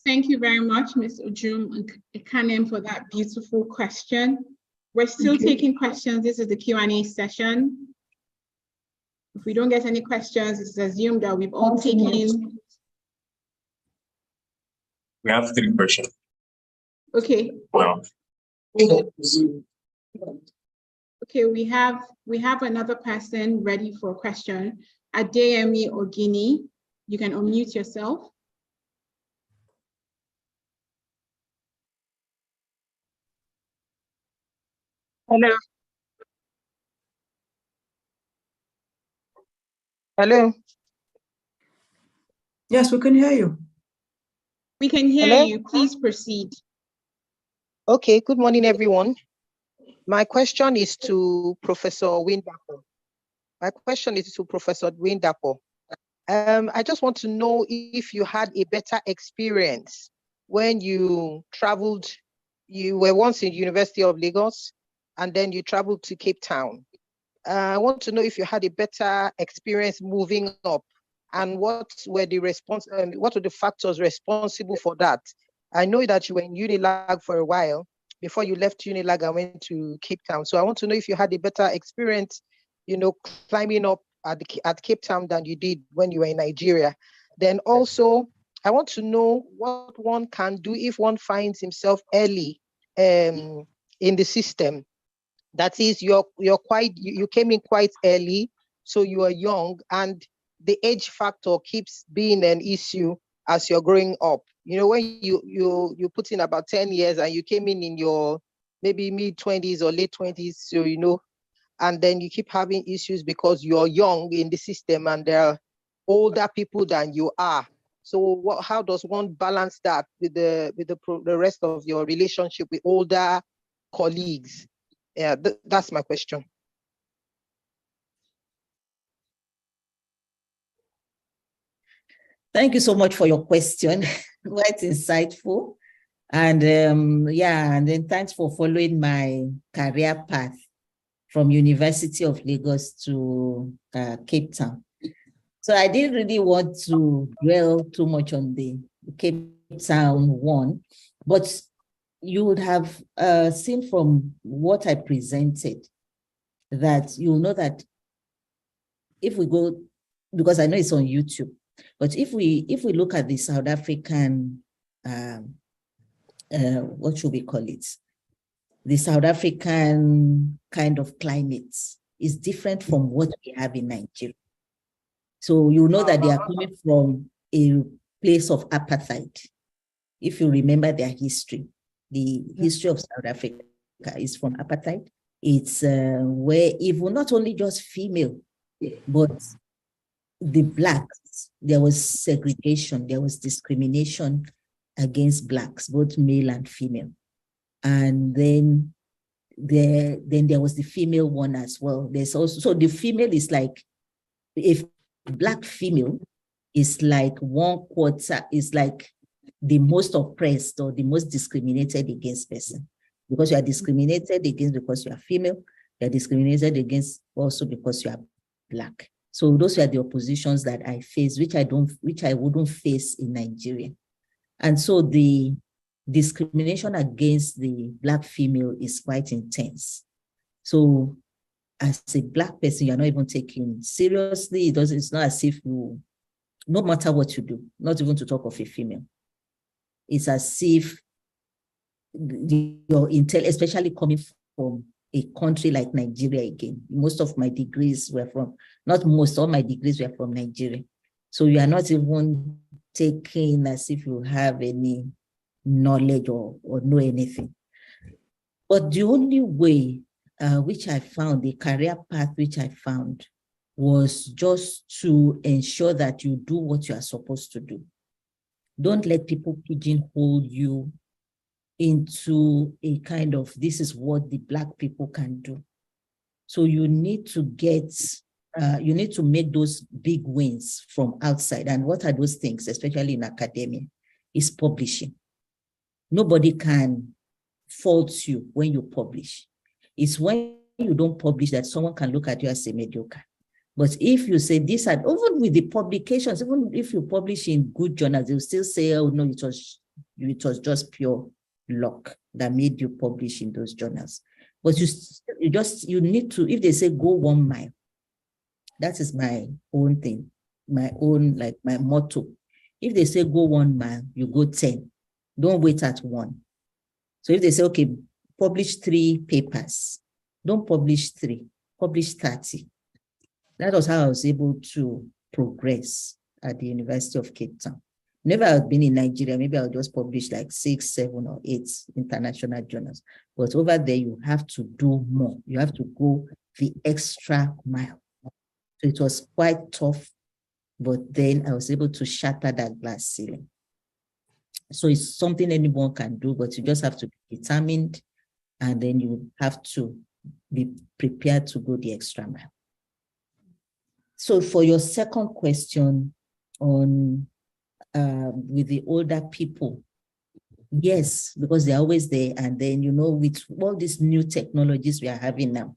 Thank you very much, Ms. Ujum Ekanem, for that beautiful question. We're still taking questions. This is the Q&A session. If we don't get any questions, it's assumed that we've all taken. We have 3 questions. Okay. Wow. Okay, we have another person ready for a question. Adeyemi Ogini, you can unmute yourself. Hello. Hello. Yes, we can hear you. We can hear Hello? you. Please proceed. Okay, good morning, everyone. My question is to Professor Windapo. I just want to know if you had a better experience when you traveled. You were once in University of Lagos, and then you traveled to Cape Town. I want to know if you had a better experience moving up, and what were the factors responsible for that? I know that you were in Unilag for a while before you left Unilag and went to Cape Town. So I want to know if you had a better experience, climbing up at Cape Town than you did when you were in Nigeria. Then also, I want to know what one can do if one finds himself early in the system. That is, you came in quite early, so you are young, and the age factor keeps being an issue as you're growing up. When you put in about 10 years and you came in your maybe mid-20s or late 20s, so and then you keep having issues because you're young in the system and there are older people than you are. So how does one balance that with the rest of your relationship with older colleagues? Yeah, that's my question. Thank you so much for your question. Quite insightful. And and then thanks for following my career path from University of Lagos to Cape Town. So I didn't really want to dwell too much on the Cape Town one, but you would have seen from what I presented that you'll know that if we go, because I know it's on YouTube, but if we look at the South African, what should we call it? The South African kind of climate is different from what we have in Nigeria. So you know that they are coming from a place of apartheid. If you remember their history, the history of South Africa is from apartheid. It's where even not only just female, but the Blacks, there was segregation, there was discrimination against Blacks, both male and female. And then there was the female one as well. There's also, so the female is like, if Black female is like 1/4, is like the most oppressed or the most discriminated against person, because you are discriminated against because you are female, you are discriminated against also because you are Black. So those were the oppositions that I faced, which I wouldn't face in Nigeria. And so the discrimination against the Black female is quite intense. So as a Black person, you're not even taken seriously. It's not as if you, no matter what you do, not even to talk of a female, it's as if your intel, especially coming from a country like Nigeria again. Most of my degrees were from, not most, all my degrees were from Nigeria. So you are not even taken as if you have any knowledge or know anything. But the only way which I found, the career path which I found, was just to ensure that you do what you are supposed to do. Don't let people pigeonhole you into a kind of, this is what the Black people can do. So you need to you need to make those big wins from outside. And what are those things, especially in academia, is publishing. Nobody can fault you when you publish. It's when you don't publish that someone can look at you as a mediocre. But if you say this, and even with the publications, even if you publish in good journals, they'll still say, oh no, it was just pure luck that made you publish in those journals. But you need to, if they say go 1 mile, that is my own thing, my own, like my motto. If they say go 1 mile, you go 10. Don't wait at 1. So if they say, okay, publish 3 papers, don't publish 3, publish 30. That was how I was able to progress at the University of Cape Town. Never had been in Nigeria, maybe I'll just publish like 6, 7, or 8 international journals. But over there, you have to do more. You have to go the extra mile to So it was quite tough, but then I was able to shatter that glass ceiling. So it's something anyone can do, but you just have to be determined, and then you have to be prepared to go the extra mile. So for your second question on with the older people, yes, because they're always there. And then, you know, with all these new technologies we are having now,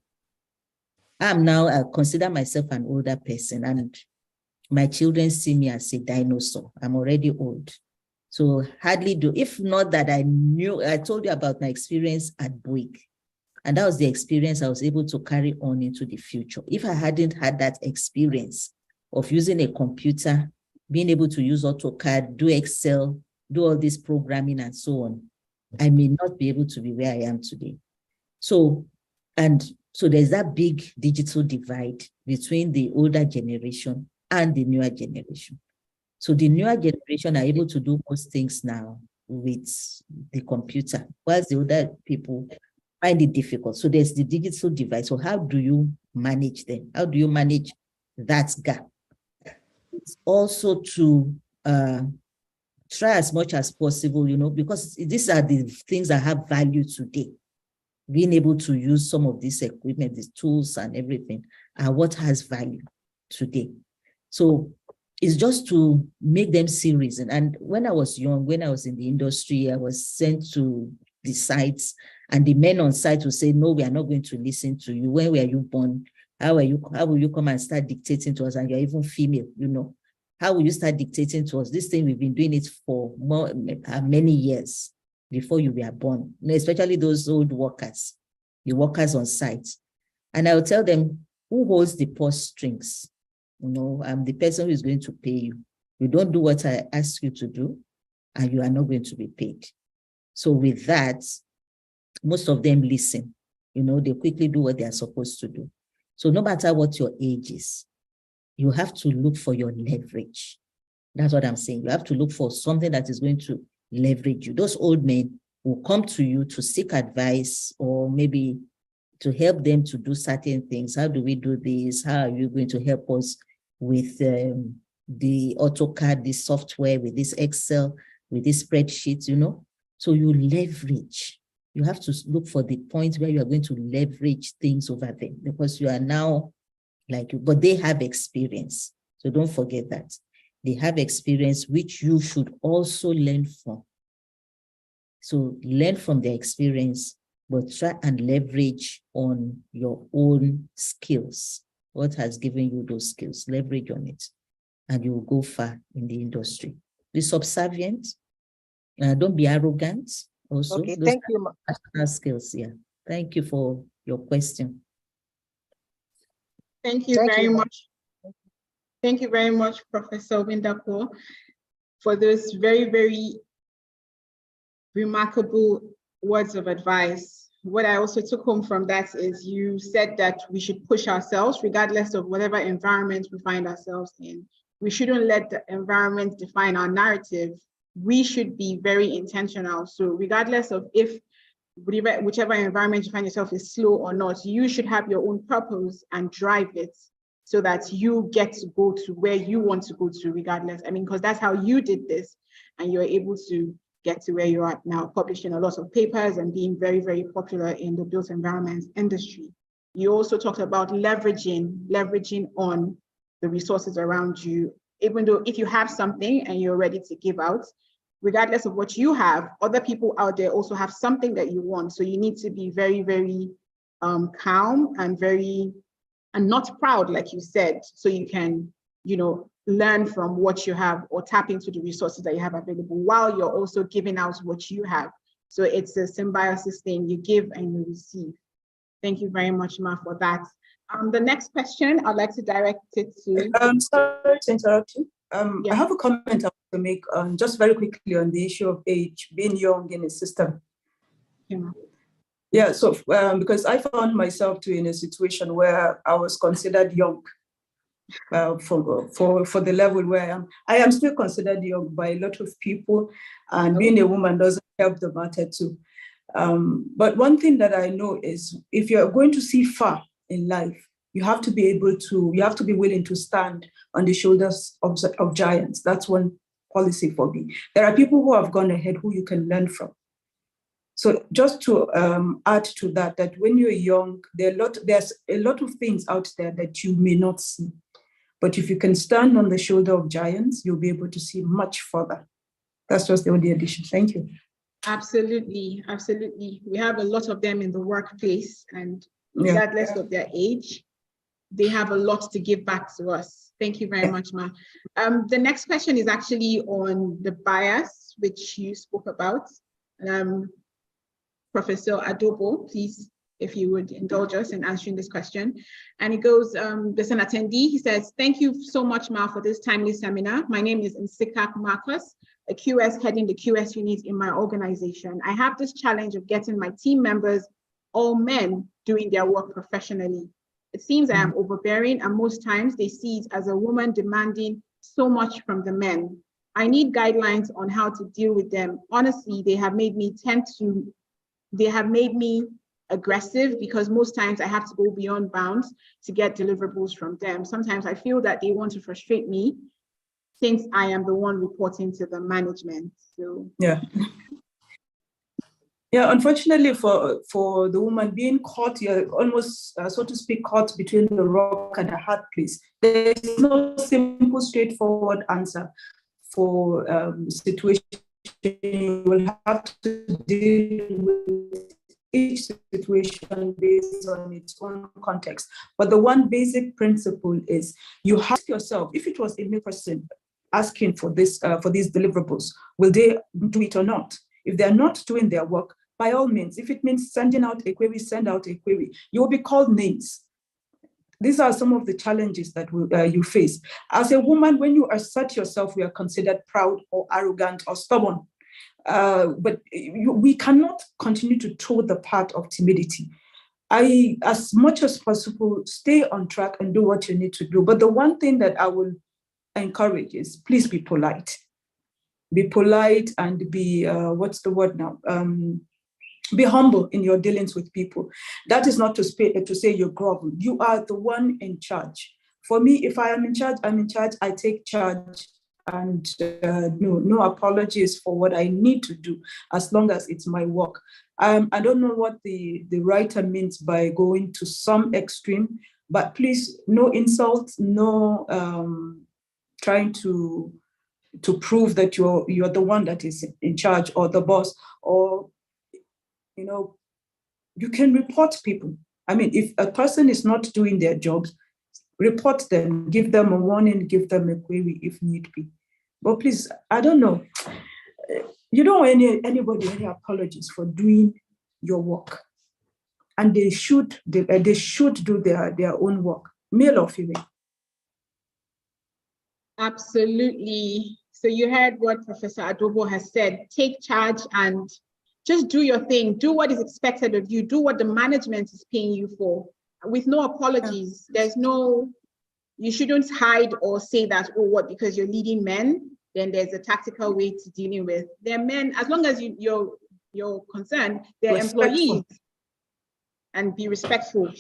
I consider myself an older person, and my children see me as a dinosaur. I'm already old. So hardly do, if not that I told you about my experience at Bouygues. And that was the experience I was able to carry on into the future. If I hadn't had that experience of using a computer, being able to use AutoCAD, do Excel, do all this programming and so on, I may not be able to be where I am today. So there's that big digital divide between the older generation and the newer generation. So the newer generation are able to do most things now with the computer, whilst the older people find it difficult. So there's the digital divide. So how do you manage them? How do you manage that gap? It's also to try as much as possible, you know, because these are the things that have value today. Being able to use some of this equipment, these tools and everything, and what has value today. So it's just to make them see reason. And when I was young, when I was in the industry, I was sent to the sites, and the men on site would say, no, we are not going to listen to you. When were you born? How will you come and start dictating to us? And you're even female, you know. How will you start dictating to us? This thing, we've been doing it for many years before you were born, especially those old workers, the workers on site. And I will tell them, who holds the purse strings? You know, I'm the person who is going to pay you. You don't do what I ask you to do, and you are not going to be paid. So with that, most of them listen. You know, they quickly do what they are supposed to do. So no matter what your age is, you have to look for your leverage. That's what I'm saying. You have to look for something that is going to leverage you. Those old men will come to you to seek advice, or maybe to help them to do certain things. How do we do this? How are you going to help us with the AutoCAD, this software, with this Excel, with this spreadsheets, you know? So you leverage. You have to look for the point where you are going to leverage things over them, because you are now like you, but they have experience. So don't forget that. They have experience, which you should also learn from. So learn from their experience, but try and leverage on your own skills. What has given you those skills? Leverage on it, and you will go far in the industry. Be subservient. Don't be arrogant. Also, Okay, those thank you, ma. are skills. Yeah. Thank you for your question. Thank you Thank very you. much. Thank you very much, Professor Windakor, for those very, very remarkable words of advice. What I also took home from that is you said that we should push ourselves regardless of whatever environment we find ourselves in. We shouldn't let the environment define our narrative. We should be very intentional. So regardless of if whichever environment you find yourself is slow or not, you should have your own purpose and drive it so that you get to go to where you want to go to regardless. I mean, because that's how you did this, and you're able to get to where you are now, publishing a lot of papers and being very, very popular in the built environment industry. You also talked about leveraging on the resources around you, even though if you have something and you're ready to give out, regardless of what you have, other people out there also have something that you want. So you need to be very, very calm and not proud, like you said, so you can, you know, learn from what you have or tap into the resources that you have available while you're also giving out what you have. So it's a symbiosis thing, you give and you receive. Thank you very much, Ma, for that. The next question, I'd like to direct it to. Sorry to interrupt you. Yeah. I have a comment I want to make just very quickly on the issue of age, being young in a system. Yeah. Yeah, so because I found myself too in a situation where I was considered young for the level where I am. I am still considered young by a lot of people, and being a woman doesn't help the matter too. But one thing that I know is if you're going to see far in life, You have to be willing to stand on the shoulders of giants. That's one policy for me. There are people who have gone ahead who you can learn from. So just to add to that when you're young, there's a lot of things out there that you may not see. But if you can stand on the shoulder of giants, you'll be able to see much further. That's just the only addition. Thank you. Absolutely, absolutely. We have a lot of them in the workplace, and regardless of their age, they have a lot to give back to us. Thank you very much, Ma. The next question is actually on the bias, which you spoke about. Professor Adobo, please, if you would indulge us in answering this question. And it goes, there's an attendee, he says, thank you so much, Ma, for this timely seminar. My name is Nsikak Marcus, a QS heading the QS unit in my organization. I have this challenge of getting my team members, all men, doing their work professionally. It seems I am overbearing, and most times they see it as a woman demanding so much from the men. I need guidelines on how to deal with them. Honestly, they have made me aggressive because most times I have to go beyond bounds to get deliverables from them. Sometimes I feel that they want to frustrate me since I am the one reporting to the management. So yeah, unfortunately for the woman being caught, you're almost, so to speak, caught between the rock and a hard place. There is no simple, straightforward answer for situation. You will have to deal with each situation based on its own context. But the one basic principle is you ask yourself, if it was a new person asking for these deliverables, will they do it or not? If they're not doing their work, by all means, if it means sending out a query, send out a query. You will be called names. These are some of the challenges that you face. As a woman, when you assert yourself, we are considered proud or arrogant or stubborn. But we cannot continue to toe the path of timidity. As much as possible, stay on track and do what you need to do. But the one thing that I will encourage is please be polite. Be polite and be, what's the word now? Be humble in your dealings with people. That is not to say you're grovel. You are the one in charge. For me, if I am in charge, I'm in charge. I take charge, and no apologies for what I need to do, as long as it's my work. I don't know what the writer means by going to some extreme, but please, no insults, no trying to prove that you're the one that is in charge or the boss, or you can report people. I mean, if a person is not doing their jobs, report them, give them a warning, give them a query if need be. But please, I don't know. You don't owe anybody any apologies for doing your work. And they should do their own work, male or female. Absolutely. So you heard what Professor Adobo has said. Take charge and just do your thing. Do what is expected of you. Do what the management is paying you for, with no apologies. There's no, you shouldn't hide or say that, because you're leading men, then there's a tactical way to dealing with. They're men, as long as you're concerned, they're employees. And be respectful.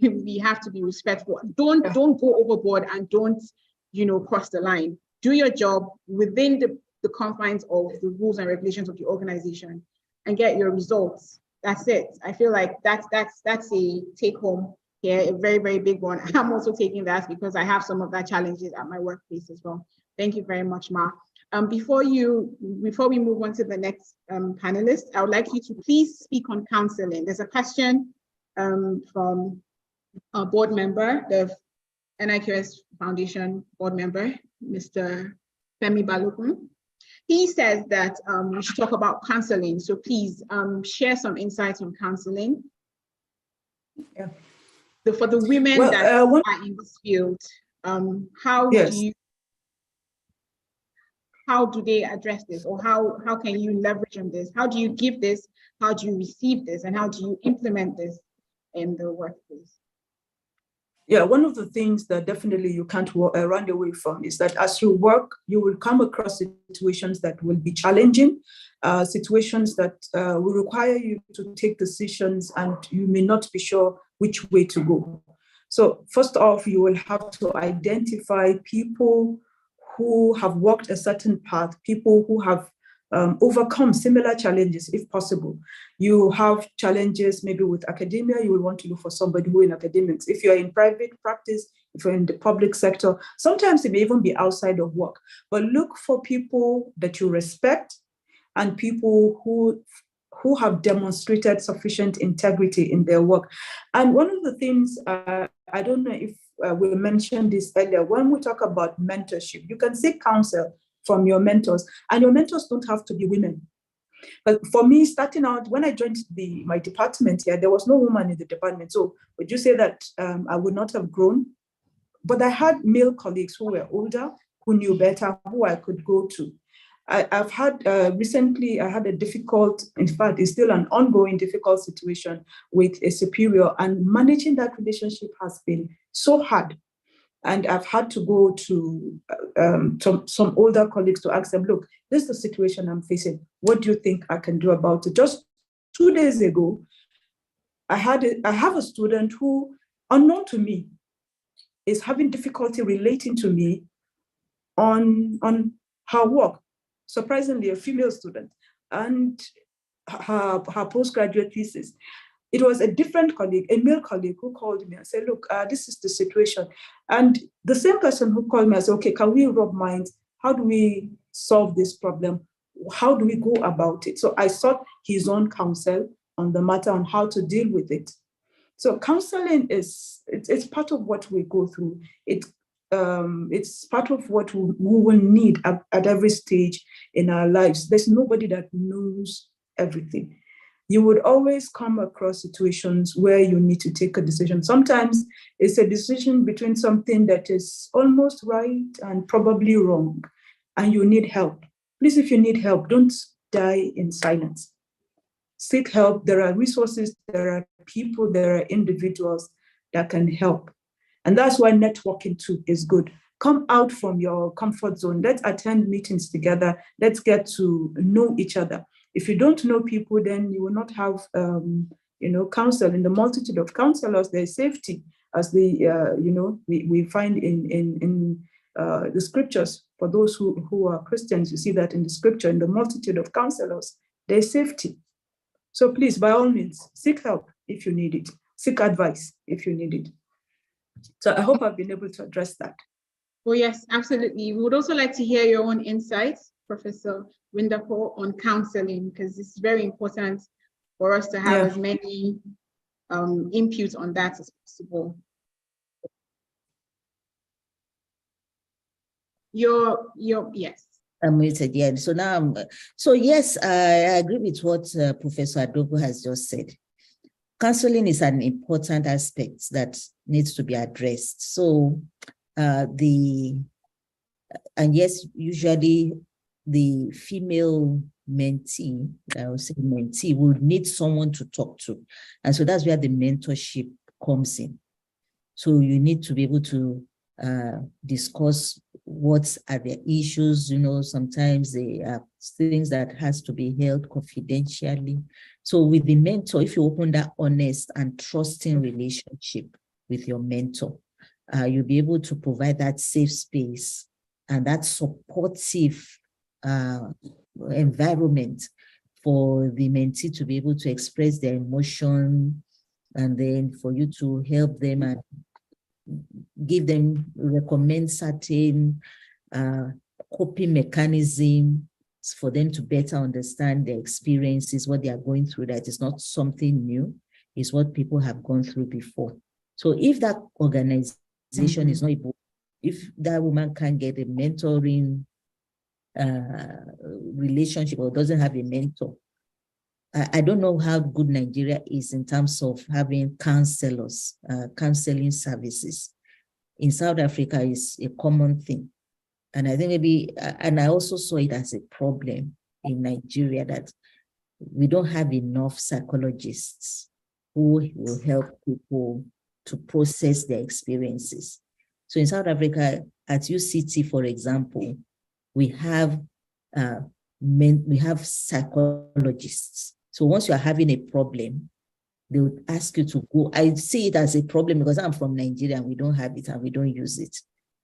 We have to be respectful. Don't go overboard, and don't, cross the line. Do your job within the confines of the rules and regulations of the organization, and get your results. That's it. I feel like that's a take home here, a very, very big one. I'm also taking that because I have some of that challenges at my workplace as well. Thank you very much, Ma. Before we move on to the next panelist, I would like you to please speak on counseling. There's a question from a board member, the NIQS Foundation board member, Mr. Femi Balogun. He says that we should talk about counseling. So please share some insights on counseling. Yeah. For the women that are in this field, how do they address this, or how can you leverage on this? How do you give this? How do you receive this? And how do you implement this in the workplace? Yeah, one of the things that definitely you can't run away from is that as you work, you will come across situations that will be challenging, situations that will require you to take decisions, and you may not be sure which way to go. So first off, you will have to identify people who have walked a certain path, people who have overcome similar challenges, if possible. You have challenges maybe with academia, you will want to look for somebody who in academics. If you're in private practice, if you're in the public sector, sometimes it may even be outside of work, but look for people that you respect and people who have demonstrated sufficient integrity in their work. And one of the things, I don't know if we mentioned this earlier, when we talk about mentorship, you can seek counsel from your mentors, and your mentors don't have to be women. But for me, starting out, when I joined my department here, there was no woman in the department. So would you say that I would not have grown? But I had male colleagues who were older, who knew better, who I could go to. I've had recently, I had a difficult, in fact, it's still an ongoing difficult situation with a superior, and managing that relationship has been so hard. And I've had to go to some older colleagues to ask them, look, this is the situation I'm facing. What do you think I can do about it? Just 2 days ago, I have a student who, unknown to me, is having difficulty relating to me on her work. Surprisingly, a female student, and her postgraduate thesis. It was a different colleague, a male colleague, who called me and said, look, this is the situation. And the same person who called me, I said, okay, can we rub minds? How do we solve this problem? How do we go about it? So I sought his own counsel on the matter on how to deal with it. So counseling it's part of what we go through. It's part of what we will need at every stage in our lives. There's nobody that knows everything. You would always come across situations where you need to take a decision. Sometimes it's a decision between something that is almost right and probably wrong, and you need help. Please, if you need help, don't die in silence. Seek help. There are resources, there are people, there are individuals that can help. And that's why networking too is good. Come out from your comfort zone. Let's attend meetings together. Let's get to know each other. If you don't know people, then you will not have, counsel. In the multitude of counselors, there's safety, as we find in the scriptures. For those who are Christians, you see that in the scripture, in the multitude of counselors, there's safety. So please, by all means, seek help if you need it. Seek advice if you need it. So I hope I've been able to address that. Well, yes, absolutely. We would also like to hear your own insights, Professor Windapo, on counseling, because it's very important for us to have as many inputs on that as possible. Yes. I'm muted, yeah. So now, yes, I agree with what Professor Adogwu has just said. Counseling is an important aspect that needs to be addressed. So usually the female mentee, I would say mentee, would need someone to talk to. And so that's where the mentorship comes in. So you need to be able to discuss what are the issues. Sometimes they are things that has to be held confidentially. So with the mentor, if you open that honest and trusting relationship with your mentor, you'll be able to provide that safe space and that supportive environment for the mentee to be able to express their emotion, and then for you to help them and recommend certain coping mechanism for them to better understand their experiences, what they are going through. That is not something new, it's what people have gone through before. So if that organization is not able, if that woman can't get a mentoring relationship or doesn't have a mentor, I don't know how good Nigeria is in terms of having counselors, counseling services. In South Africa, is a common thing. And I think and I also saw it as a problem in Nigeria, that we don't have enough psychologists who will help people to process their experiences. So in South Africa, at UCT, for example, we have psychologists. So once you are having a problem, they would ask you to go. I see it as a problem because I'm from Nigeria and we don't have it and we don't use it.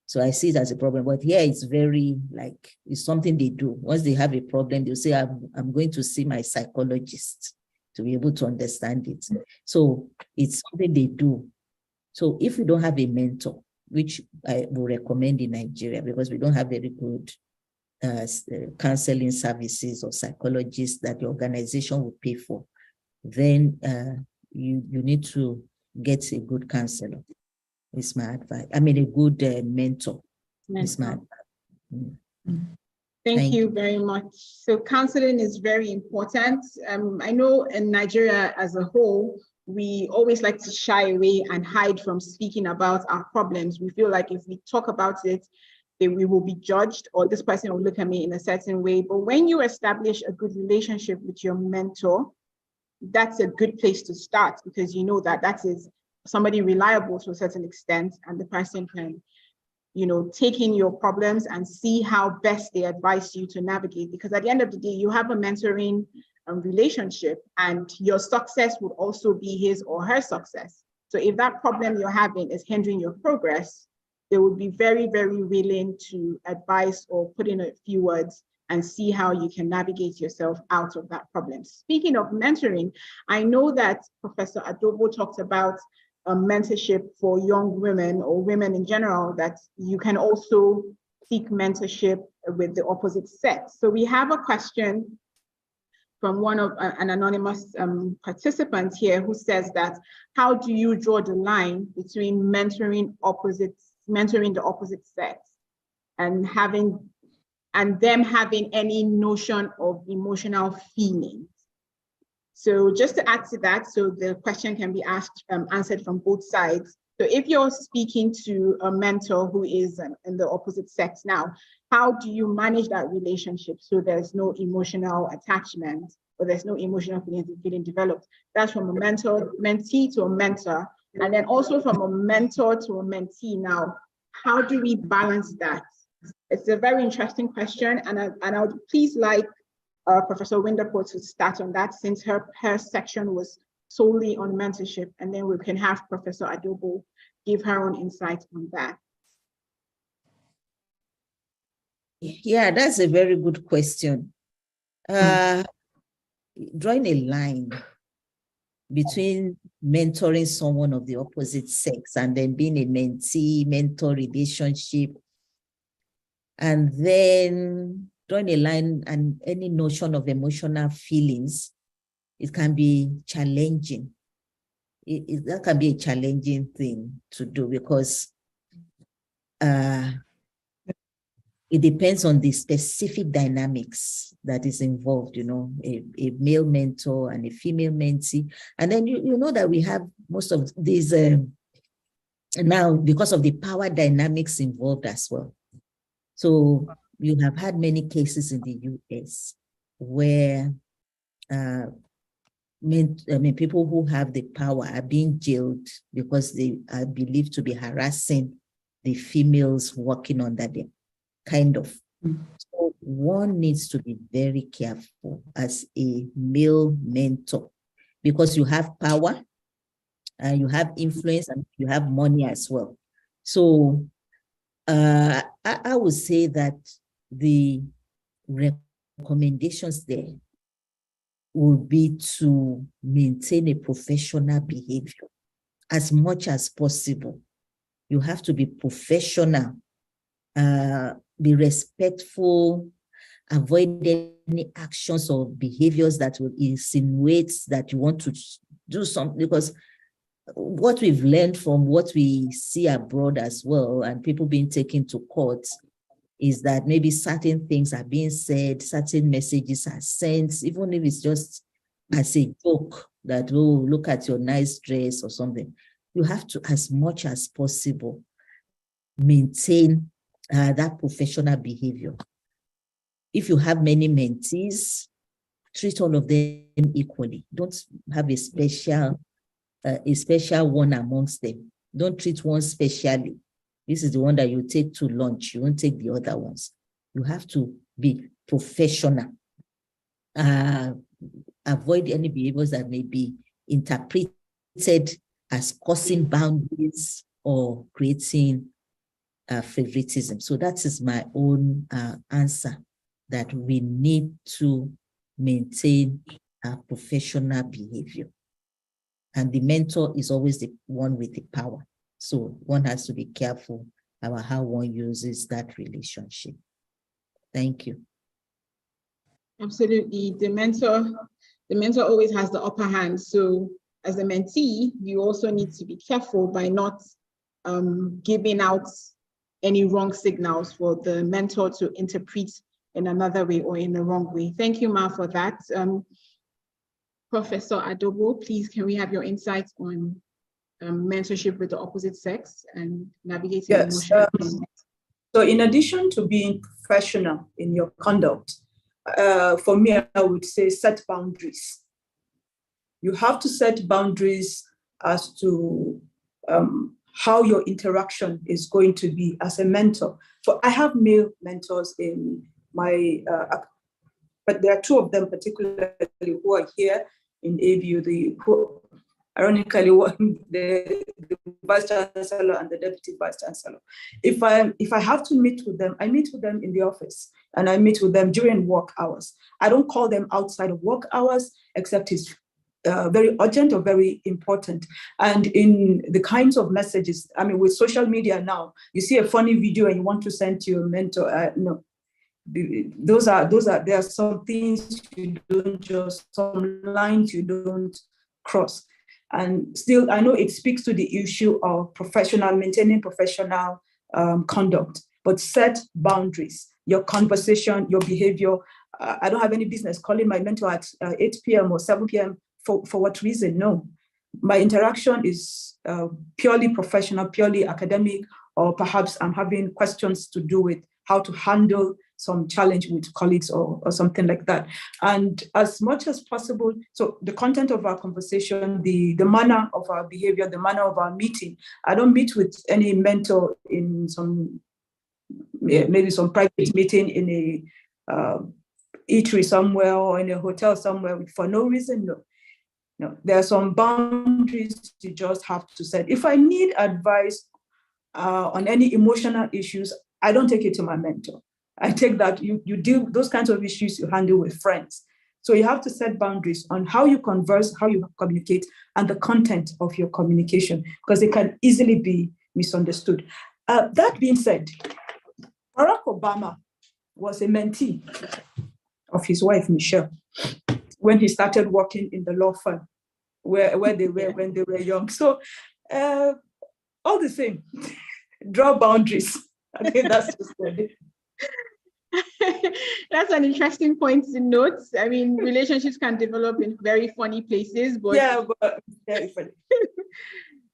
So I see it as a problem, but here it's very like, it's something they do. Once they have a problem, they'll say, I'm going to see my psychologist to be able to understand it. So it's something they do. So if we don't have a mentor, which I would recommend in Nigeria because we don't have very good counseling services or psychologists that the organization will pay for, then you need to get a good counselor. Is my advice. I mean, a good mentor. Is my advice. Thank you very much. So counseling is very important. I know in Nigeria as a whole, we always like to shy away and hide from speaking about our problems. We feel like if we talk about it, then we will be judged or this person will look at me in a certain way. But when you establish a good relationship with your mentor, that's a good place to start because you know that that is somebody reliable to a certain extent and the person can, you know, take in your problems and see how best they advise you to navigate. Because at the end of the day, you have a mentoring relationship and your success would also be his or her success. So if that problem you're having is hindering your progress, they would be very, very willing to advise or put in a few words and see how you can navigate yourself out of that problem. Speaking of mentoring, I know that Professor Adobo talked about a mentorship for young women or women in general, that you can also seek mentorship with the opposite sex. So we have a question from one of an anonymous participant here who says that, how do you draw the line between mentoring the opposite sex and them having any notion of emotional feelings? So just to add to that, so the question can be asked, answered from both sides. So if you're speaking to a mentor who is in the opposite sex now, how do you manage that relationship so there's no emotional attachment or there's no emotional feeling developed? That's from a mentee to a mentor. And then also from a mentor to a mentee now, how do we balance that? It's a very interesting question. And I would please like Professor Windapo to start on that since her section was solely on mentorship, and then we can have Professor Adobo give her own insight on that. Yeah, that's a very good question. Drawing a line between mentoring someone of the opposite sex and then being a mentee-mentor relationship, and then drawing a line and any notion of emotional feelings, it can be challenging. That can be a challenging thing to do because it depends on the specific dynamics that is involved, you know, a male mentor and a female mentee. And then you know that we have most of these now because of the power dynamics involved as well. So you have had many cases in the US where people who have the power are being jailed because they are believed to be harassing the females working under them, kind of. So one needs to be very careful as a male mentor because you have power and you have influence and you have money as well. So I would say that the recommendations there would be to maintain a professional behavior as much as possible. You have to be professional, be respectful, avoid any actions or behaviors that will insinuate that you want to do something, because what we've learned from what we see abroad as well, and people being taken to court, is that maybe certain things are being said, certain messages are sent, even if it's just as a joke that, oh, look at your nice dress or something. You have to, as much as possible, maintain that professional behavior. If you have many mentees, treat all of them equally. Don't have a special one amongst them. Don't treat one specially. This is the one that you take to lunch. You won't take the other ones. You have to be professional. Avoid any behaviors that may be interpreted as causing boundaries or creating favoritism. So that is my own answer, that we need to maintain professional behavior. And the mentor is always the one with the power. So one has to be careful about how one uses that relationship. Thank you. Absolutely. The mentor always has the upper hand. So as a mentee, you also need to be careful by not giving out any wrong signals for the mentor to interpret in another way or in the wrong way. Thank you, Ma, for that. Professor Adobo, please, can we have your insights on mentorship with the opposite sex and navigating emotional? So in addition to being professional in your conduct, for me, I would say set boundaries. You have to set boundaries as to how your interaction is going to be as a mentor. So I have male mentors in my, but there are two of them particularly who are here in ABU, ironically, the Vice Chancellor and the Deputy Vice Chancellor. If I have to meet with them, I meet with them in the office and I meet with them during work hours. I don't call them outside of work hours, except it's very urgent or very important. And in the kinds of messages, I mean, with social media now, you see a funny video and you want to send to your mentor, no. There are some things you don't just, some lines you don't cross. And still, I know it speaks to the issue of maintaining professional conduct, but set boundaries, your conversation, your behavior. I don't have any business calling my mentor at 8 p.m. or 7 p.m. For what reason? No, my interaction is purely professional, purely academic, or perhaps I'm having questions to do with how to handle some challenge with colleagues or something like that. And as much as possible, so the content of our conversation, the manner of our behavior, the manner of our meeting, I don't meet with any mentor in some, maybe some private meeting in a eatery somewhere or in a hotel somewhere for no reason, no. No, there are some boundaries you just have to set. If I need advice on any emotional issues, I don't take it to my mentor. I take that, you deal, those kinds of issues you handle with friends. So you have to set boundaries on how you converse, how you communicate, and the content of your communication, because it can easily be misunderstood. That being said, Barack Obama was a mentee of his wife, Michelle, when he started working in the law firm where they were when they were young. So all the same, draw boundaries. I think that's just it. That's an interesting point to note. I mean, relationships can develop in very funny places, but yeah, but very funny.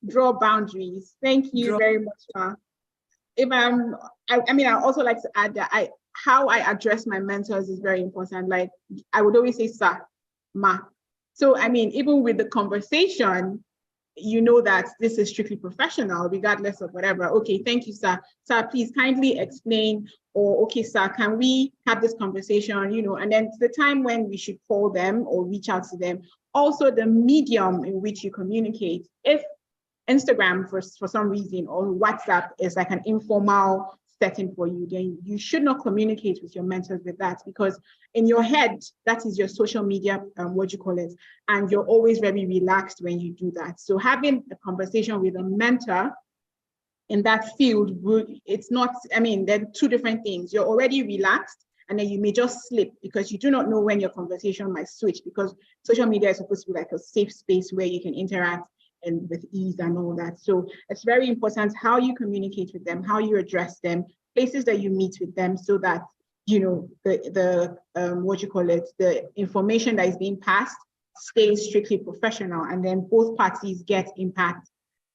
Draw boundaries. Thank you very much, Ma. If I also like to add that how I address my mentors is very important. Like I would always say, sir, ma. So I mean, even with the conversation, you know that this is strictly professional, regardless of whatever. Okay, thank you, sir. Sir, please kindly explain, or okay, sir, can we have this conversation, you know, and then the time when we should call them or reach out to them. Also the medium in which you communicate. If Instagram for some reason or WhatsApp is like an informal setting for you, then you should not communicate with your mentors with that, because in your head, that is your social media, and you're always very relaxed when you do that. So having a conversation with a mentor in that field, it's not, I mean, they're two different things. You're already relaxed, and then you may just slip because you do not know when your conversation might switch, because social media is supposed to be like a safe space where you can interact and with ease and all that. So it's very important how you communicate with them, how you address them, places that you meet with them, so that, you know, the information that is being passed stays strictly professional, and then both parties get impact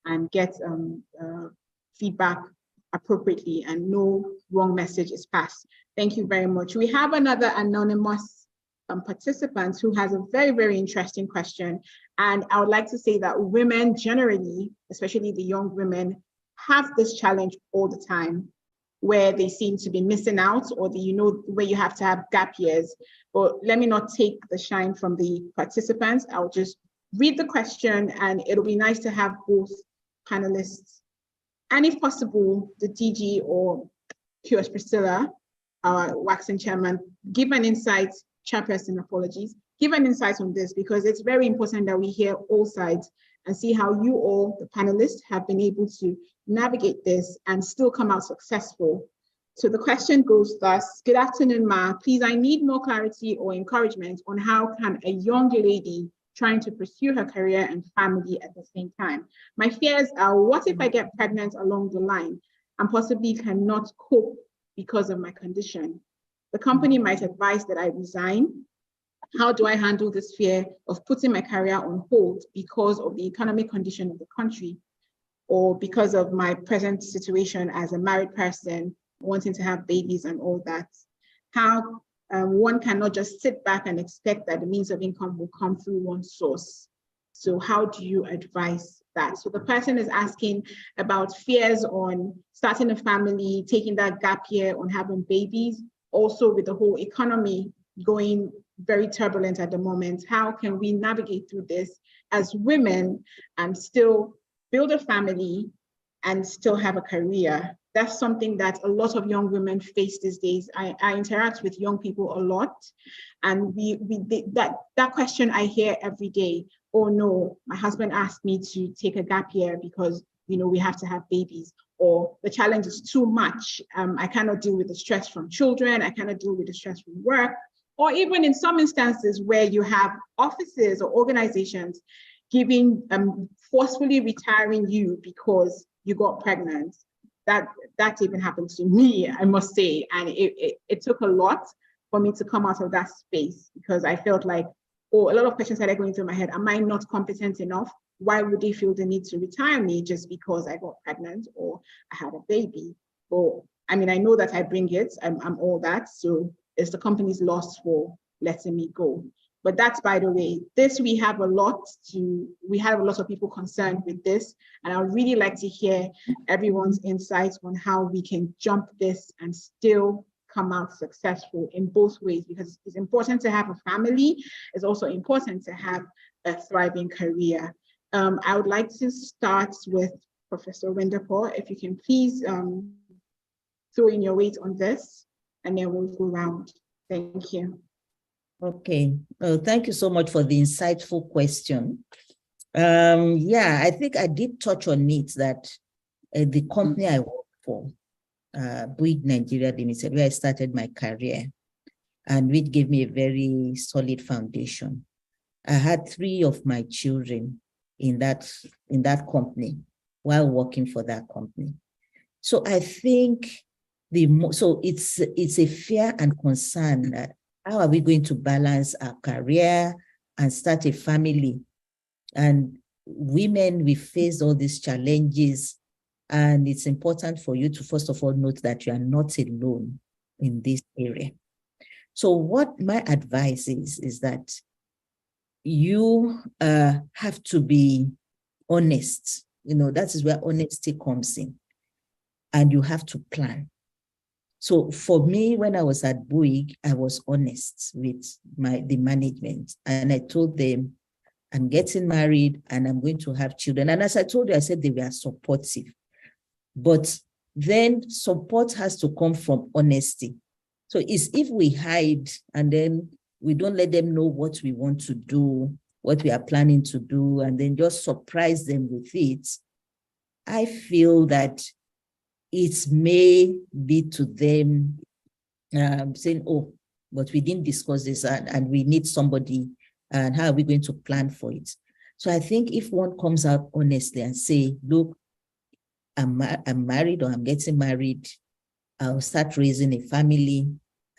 and get feedback appropriately, and no wrong message is passed. Thank you very much. We have another anonymous participant who has a very, very interesting question. And I would like to say that women generally, especially the young women, have this challenge all the time, where they seem to be missing out, or where you have to have gap years. But let me not take the shine from the participants. I'll just read the question, and it'll be nice to have both panelists. And if possible, the DG or QS Priscilla, our waxing chairman, give an insight, chairperson, apologies, give an insight on this, because it's very important that we hear all sides and see how you all, the panelists, have been able to navigate this and still come out successful. So the question goes thus: good afternoon, Ma. Please, I need more clarity or encouragement on how can a young lady trying to pursue her career and family at the same time. My fears are, what if I get pregnant along the line and possibly cannot cope because of my condition? The company might advise that I resign. How do I handle this fear of putting my career on hold because of the economic condition of the country, or because of my present situation as a married person wanting to have babies and all that? How one cannot just sit back and expect that the means of income will come through one source. So how do you advise that? So the person is asking about fears on starting a family, taking that gap year on having babies, also with the whole economy going very turbulent at the moment. How can we navigate through this as women and still build a family and still have a career? That's something that a lot of young women face these days. I interact with young people a lot, and that question I hear every day. Oh no, my husband asked me to take a gap year because we have to have babies, or the challenge is too much. I cannot deal with the stress from children. I cannot deal with the stress from work. Or even in some instances where you have offices or organizations giving forcefully retiring you because you got pregnant. That even happened to me, I must say. And it took a lot for me to come out of that space, because I felt like, a lot of questions started going through my head. Am I not competent enough? Why would they feel the need to retire me just because I got pregnant or I had a baby? Or, I know that I bring it, I'm all that. So it's the company's loss for letting me go. But that's, by the way, we have a lot of people concerned with this. And I would really like to hear everyone's insights on how we can jump this and still come out successful in both ways, because it's important to have a family. It's also important to have a thriving career. I would like to start with Professor Winderpour. If you can please throw in your weight on this, and then we'll go around. Thank you. Okay, thank you so much for the insightful question. I think I did touch on it, that the company I work for, Bouygues Nigeria Limited, where I started my career, and which gave me a very solid foundation. I had 3 of my children in that company while working for that company. So I think it's a fear and concern that how are we going to balance our career and start a family? And women, we face all these challenges, and it's important for you to first of all note that you are not alone in this area. So what my advice is that you have to be honest. That is where honesty comes in, and you have to plan. So for me, when I was at Bouygues, I was honest with the management, and I told them, I'm getting married and I'm going to have children. And as I told you, I said they were supportive. But then support has to come from honesty. So it's if we hide and then we don't let them know what we want to do, what we are planning to do, and then just surprise them with it, I feel that it may be to them saying, oh, but we didn't discuss this and we need somebody, and how are we going to plan for it? So I think if one comes out honestly and say, look, I'm married, or I'm getting married, I'll start raising a family.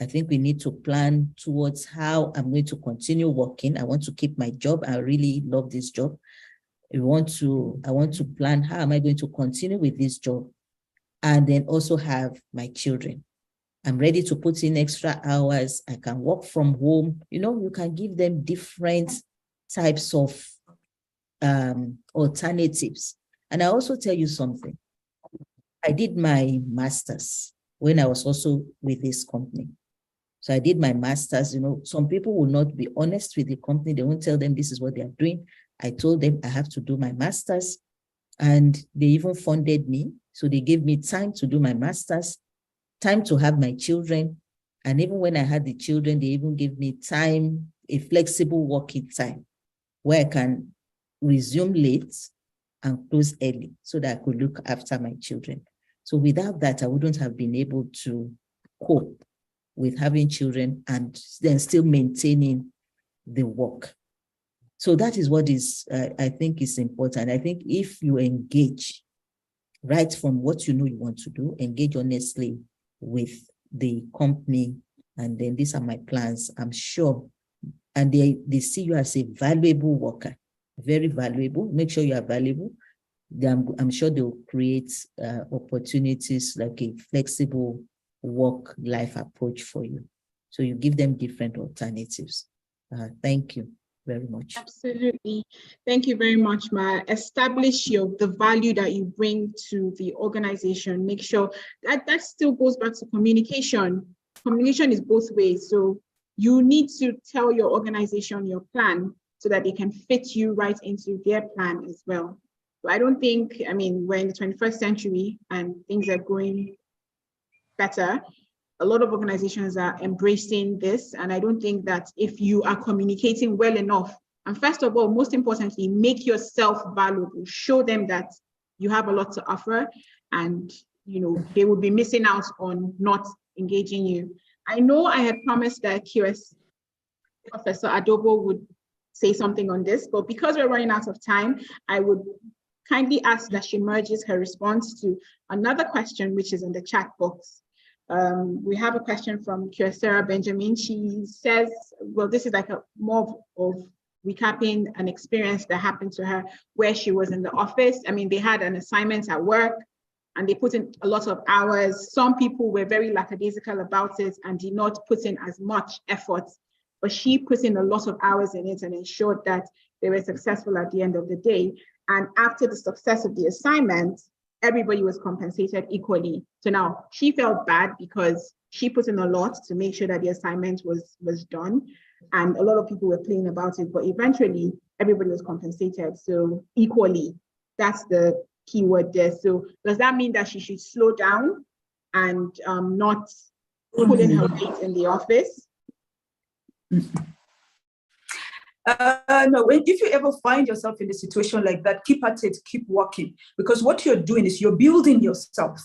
I think we need to plan towards how I'm going to continue working. I want to keep my job. I really love this job. I want to plan how am I going to continue with this job, and then also have my children. I'm ready to put in extra hours. I can work from home. You can give them different types of alternatives. And I also tell you something. I did my master's when I was also with this company. So I did my master's. Some people will not be honest with the company. They won't tell them this is what they are doing. I told them I have to do my master's, and they even funded me. So they gave me time to do my master's, time to have my children. And even when I had the children, they even gave me time, a flexible working time, where I can resume late and close early so that I could look after my children. So without that, I wouldn't have been able to cope with having children and then still maintaining the work. So that is what is, I think, is important. I think if you engage right from what you know you want to do, engage honestly with the company, and then these are my plans, I'm sure, and they see you as a valuable worker, very valuable. Make sure you are valuable. I'm sure they'll create opportunities like a flexible work-life approach for you. So you give them different alternatives. Thank you very much. Absolutely. Thank you very much, Ma. Establish the value that you bring to the organization. Make sure that still goes back to communication. Communication is both ways. So you need to tell your organization your plan so that they can fit you right into their plan as well. So I don't think, I mean, we're in the 21st century and things are going better. A lot of organizations are embracing this. And I don't think that if you are communicating well enough, and first of all, most importantly, make yourself valuable, show them that you have a lot to offer, and they would be missing out on not engaging you. I know I had promised that Professor Adobo would say something on this, but because we're running out of time, I would kindly ask that she merges her response to another question, which is in the chat box. We have a question from Kyocera Benjamin. She says, well, this is like a more of recapping an experience that happened to her where she was in the office. I mean, they had an assignment at work and they put in a lot of hours. Some people were very lackadaisical about it and did not put in as much effort, but she put in a lot of hours in it and ensured that they were successful at the end of the day. And after the success of the assignment, everybody was compensated equally. So now she felt bad because she put in a lot to make sure that the assignment was done. And a lot of people were playing about it, but eventually everybody was compensated. So equally, that's the key word there. So does that mean that she should slow down and not put in her weight in the office? No, if you ever find yourself in a situation like that, keep at it, keep working, because what you're doing is you're building yourself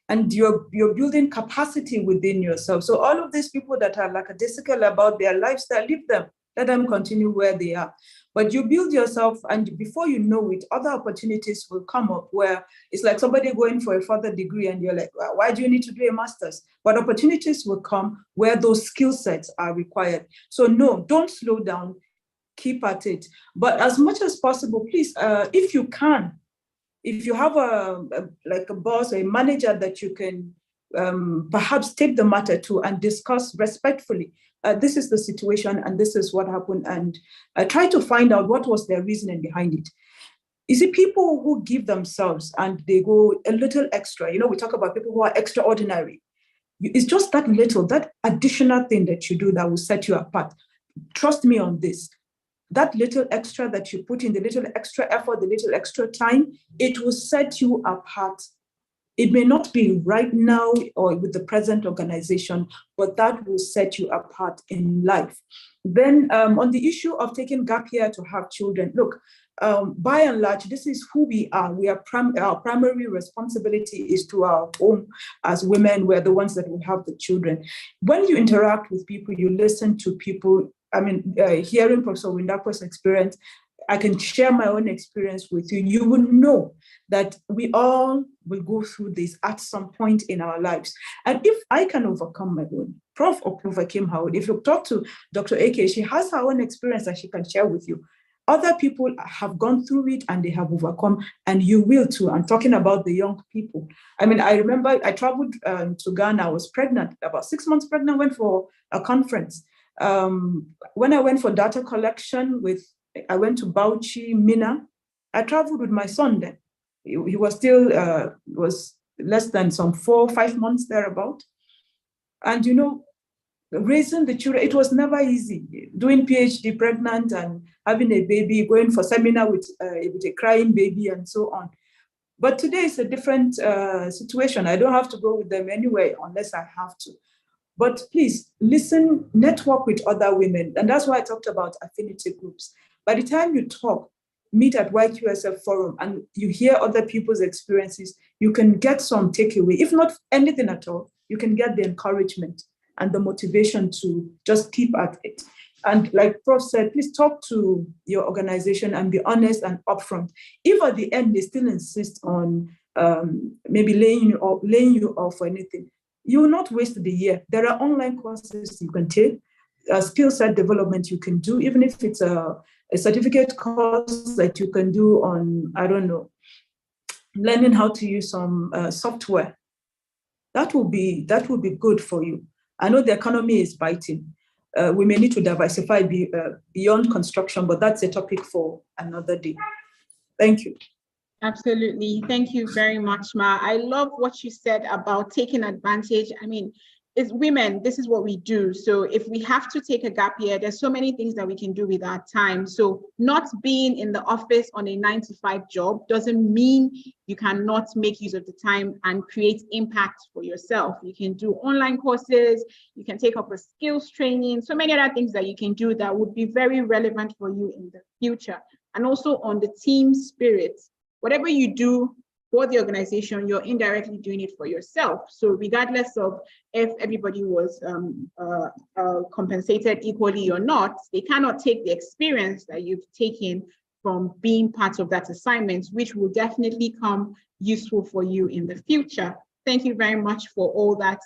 and you're building capacity within yourself. So all of these people that are lackadaisical about their lifestyle, leave them, let them continue where they are. But you build yourself, and before you know it, other opportunities will come up where it's like somebody going for a further degree and you're like, well, why do you need to do a master's? But opportunities will come where those skill sets are required. So no, don't slow down, keep at it. But as much as possible, please, if you can, if you have like a boss or a manager that you can perhaps take the matter to and discuss respectfully, this is the situation and this is what happened, and try to find out what was their reasoning behind it. You see, people who give themselves and they go a little extra, we talk about people who are extraordinary. It's just that little, that additional thing that you do that will set you apart. Trust me on this. That little extra that you put in, the little extra effort, the little extra time, it will set you apart. It may not be right now or with the present organization, but that will set you apart in life. Then on the issue of taking gap year to have children, look, by and large, this is who we are. Our primary responsibility is to our home as women. We're the ones that will have the children. When you interact with people, you listen to people. I mean, hearing Professor Windakwa's experience, I can share my own experience with you. You will know that we all will go through this at some point in our lives. And if I can overcome my own, Prof overcame her own. If you talk to Dr. AK, she has her own experience that she can share with you. Other people have gone through it and they have overcome, and you will too. I'm talking about the young people. I mean, I remember I traveled to Ghana. I was pregnant, about 6 months pregnant, went for a conference. When I went for data collection I went to Bauchi, Mina. I traveled with my son then. He was still, was less than some 4 or 5 months thereabout. And raising the children, it was never easy. Doing PhD, pregnant and having a baby, going for seminar with a crying baby and so on. But today is a different situation. I don't have to go with them anyway unless I have to. But please listen, network with other women. And that's why I talked about affinity groups. By the time you talk, meet at YQSF Forum, and you hear other people's experiences, you can get some takeaway. If not anything at all, you can get the encouragement and the motivation to just keep at it. And like Prof said, please talk to your organization and be honest and upfront. If at the end they still insist on maybe laying you off or anything, you will not waste the year. There are online courses you can take, skill set development you can do, even if it's a certificate course that you can do on, I don't know, learning how to use some software. That will be good for you. I know the economy is biting. We may need to diversify beyond construction, but that's a topic for another day. Thank you. Absolutely. Thank you very much, Ma. I love what you said about taking advantage. I mean, as women, this is what we do. So if we have to take a gap year, there's so many things that we can do with our time. So not being in the office on a 9-to-5 job doesn't mean you cannot make use of the time and create impact for yourself. You can do online courses, you can take up a skills training, so many other things that you can do that would be very relevant for you in the future. And also on the team spirit. Whatever you do for the organization, you're indirectly doing it for yourself. So regardless of if everybody was compensated equally or not, they cannot take the experience that you've taken from being part of that assignment, which will definitely come useful for you in the future. Thank you very much for all that.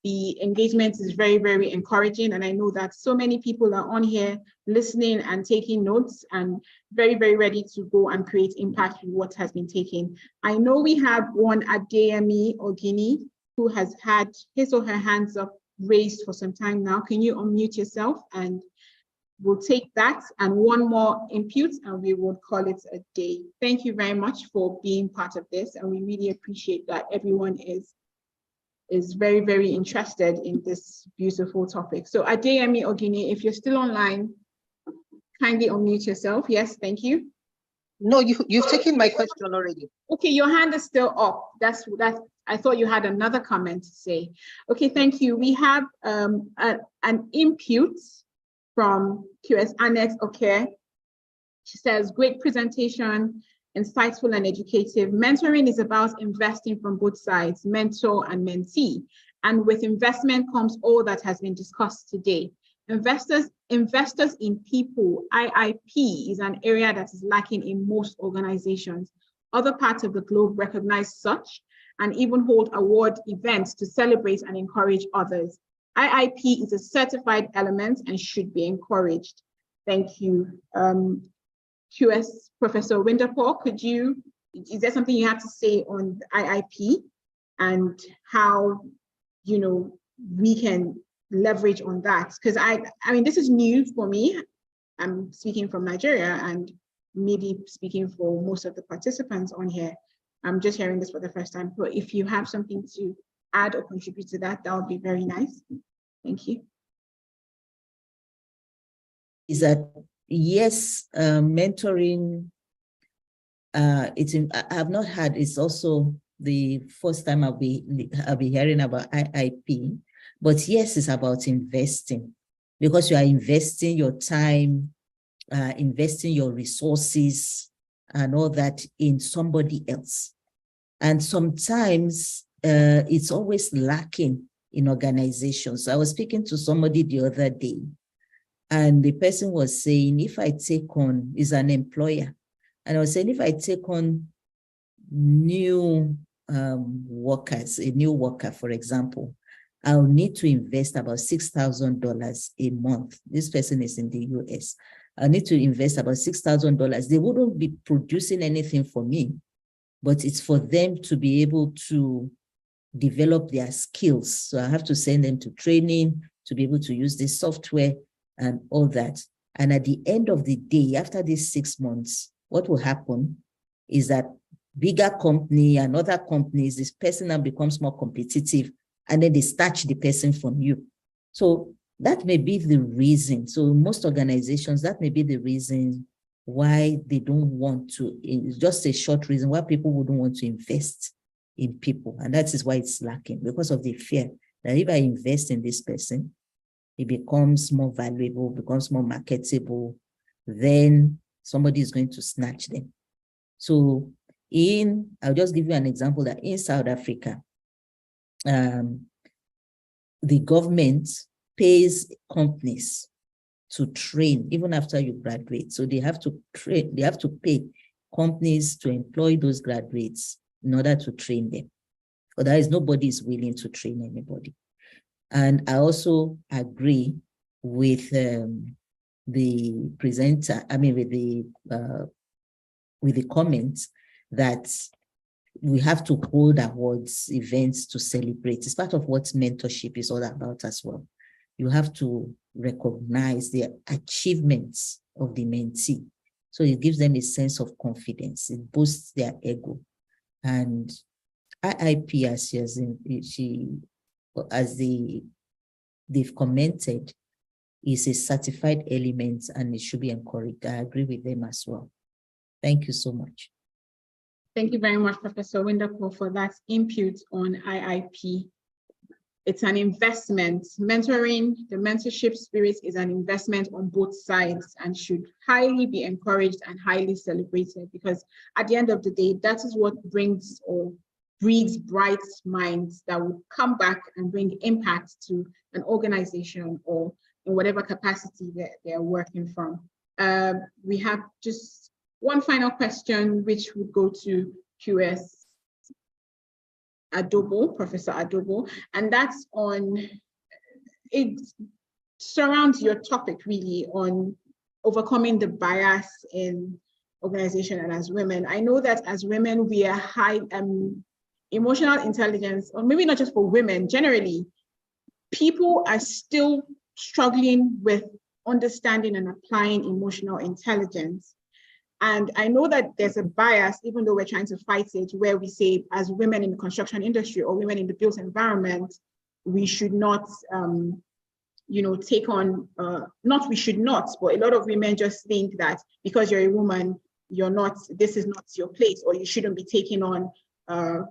The engagement is very, very encouraging. And I know that so many people are on here listening and taking notes and very, very ready to go and create impact with what has been taken. I know we have one Adeyemi Ogini who has had his or her hands up raised for some time now. Can you unmute yourself? And we'll take that and one more input and we will call it a day. Thank you very much for being part of this. And we really appreciate that everyone is very, very interested in this beautiful topic. So Adeyemi Ogini, if you're still online, kindly unmute yourself. Yes, thank you. No, you've taken my question already. Okay, your hand is still up. That's I thought you had another comment to say. Okay, thank you. We have an input from QS Annex. Okay, she says, great presentation, insightful and educative. Mentoring is about investing from both sides, mentor and mentee. And with investment comes all that has been discussed today. Investors in people, IIP, is an area that is lacking in most organizations. Other parts of the globe recognize such and even hold award events to celebrate and encourage others. IIP is a certified element and should be encouraged. Thank you. QS Professor Winterpaul, is there something you have to say on IIP and how, we can leverage on that? Because I mean, this is new for me. I'm speaking from Nigeria and maybe speaking for most of the participants on here. I'm just hearing this for the first time. But if you have something to add or contribute to that, that would be very nice. Thank you. Is that yes, mentoring, I have not had, it's also the first time I'll be hearing about IIP, but yes, it's about investing, because you are investing your time, investing your resources and all that in somebody else. And sometimes it's always lacking in organizations. I was speaking to somebody the other day, and the person was saying, if I take on, is an employer, and I was saying, if I take on new workers, a new worker, for example, I'll need to invest about $6,000 a month. This person is in the US. I need to invest about $6,000. They wouldn't be producing anything for me, but it's for them to be able to develop their skills. So I have to send them to training to be able to use this software and all that. And at the end of the day, after these 6 months, what will happen is that bigger company and other companies, this person now becomes more competitive and then they snatch the person from you. So that may be the reason. So most organizations, that may be the reason why they don't want to, it's just a short reason why people wouldn't want to invest in people. And that is why it's lacking, because of the fear that if I invest in this person, it becomes more valuable, becomes more marketable, then somebody is going to snatch them. So I'll just give you an example that in South Africa, the government pays companies to train even after you graduate. So they have to train, they have to pay companies to employ those graduates in order to train them. Otherwise, nobody is willing to train anybody. And I also agree with the presenter, with the comments that we have to hold awards, events to celebrate. It's part of what mentorship is all about as well. You have to recognize the achievements of the mentee. So it gives them a sense of confidence. It boosts their ego. And IIP, as they've commented, is a certified element and it should be encouraged. I agree with them as well. Thank you so much. Thank you very much, Professor Windapo, for that input on IIP. It's an investment. Mentoring, the mentorship spirit is an investment on both sides and should highly be encouraged and highly celebrated, because at the end of the day, that is what brings or breeds bright minds that will come back and bring impact to an organization or in whatever capacity that they're working from. We have just one final question, which would go to QS Adobo, Professor Adobo, and that's on, it surrounds your topic really on overcoming the bias in organization and as women. I know that as women, we are high emotional intelligence, or maybe not just for women, generally, people are still struggling with understanding and applying emotional intelligence. And I know that there's a bias, even though we're trying to fight it, where we say as women in the construction industry or women in the built environment, we should not, take on, not we should not, but a lot of women just think that because you're a woman, you're not, this is not your place, or you shouldn't be taking on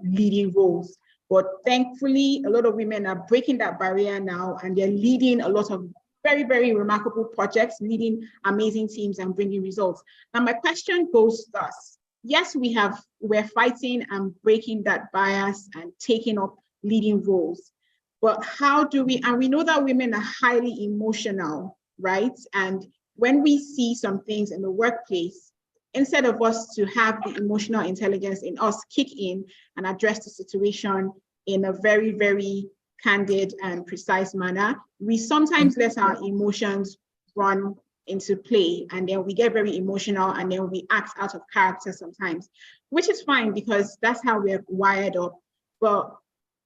leading roles. But thankfully, a lot of women are breaking that barrier now, and they're leading a lot of very, very remarkable projects, leading amazing teams and bringing results. Now, my question goes thus. Yes, we're fighting and breaking that bias and taking up leading roles, but how do we, and we know that women are highly emotional, right? And when we see some things in the workplace, instead of us to have the emotional intelligence in us kick in and address the situation in a very, very candid and precise manner, we sometimes let our emotions run into play, and then we get very emotional, and then we act out of character sometimes, which is fine because that's how we're wired up. But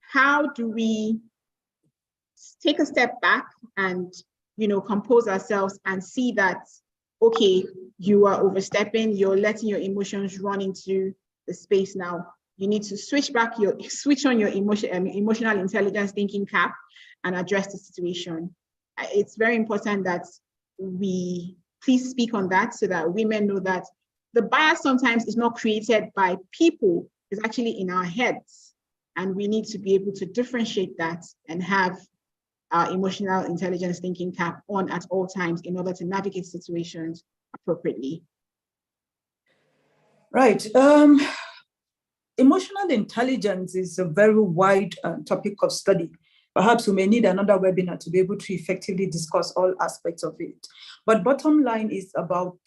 how do we take a step back and compose ourselves and see that, okay, you are overstepping, you're letting your emotions run into the space now. You need to switch on your emotional intelligence thinking cap and address the situation. It's very important that we please speak on that so that women know that the bias sometimes is not created by people, it's actually in our heads. And we need to be able to differentiate that and have our emotional intelligence thinking cap on at all times in order to navigate situations appropriately. Right. Emotional intelligence is a very wide topic of study. Perhaps we may need another webinar to be able to effectively discuss all aspects of it. But bottom line is about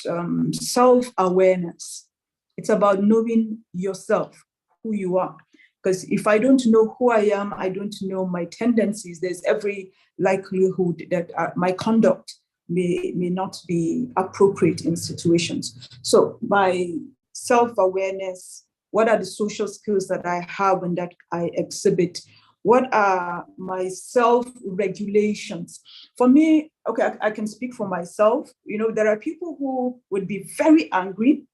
self-awareness. It's about knowing yourself, who you are. Because if I don't know who I am, I don't know my tendencies, there's every likelihood that my conduct may not be appropriate in situations. So by self-awareness, what are the social skills that I have and that I exhibit? What are my self-regulations? For me, okay, I can speak for myself. There are people who would be very angry,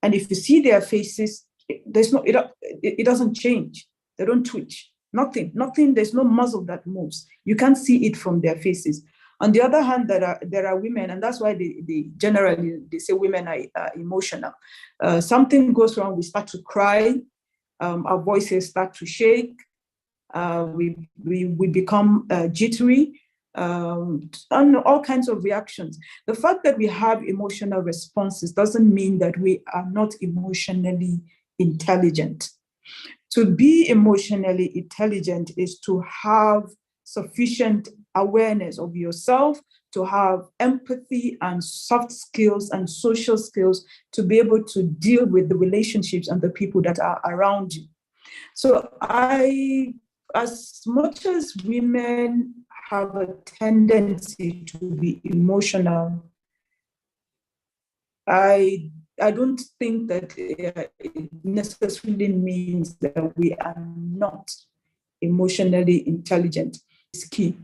and if you see their faces, it doesn't change. They don't twitch. Nothing, there's no muscle that moves. You can't see it from their faces. On the other hand, there are women, and that's why they generally say women are emotional. Something goes wrong, we start to cry, our voices start to shake, we become jittery, and all kinds of reactions. The fact that we have emotional responses doesn't mean that we are not emotionally intelligent. To be emotionally intelligent is to have sufficient awareness of yourself, to have empathy and soft skills and social skills to be able to deal with the relationships and the people that are around you. So as much as women have a tendency to be emotional, I don't think that it necessarily means that we are not emotionally intelligent. It's key.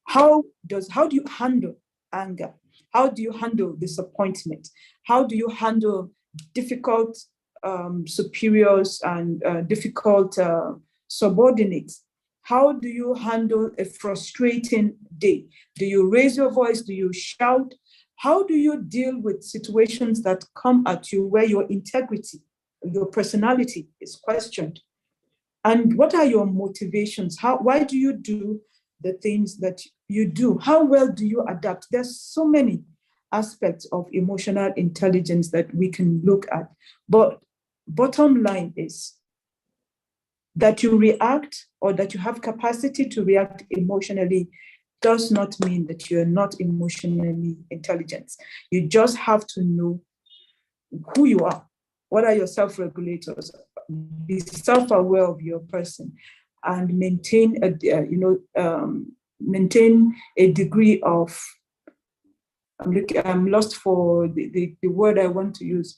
How do you handle anger? How do you handle disappointment? How do you handle difficult superiors and difficult subordinates? How do you handle a frustrating day? Do you raise your voice? Do you shout? How do you deal with situations that come at you where your integrity, your personality is questioned? And what are your motivations? Why do you do the things that you do? How well do you adapt? There's so many aspects of emotional intelligence that we can look at. But bottom line is that you react or that you have capacity to react emotionally does not mean that you're not emotionally intelligent. You just have to know who you are. What are your self-regulators? Be self-aware of your person and maintain a degree of, I'm lost for the word I want to use.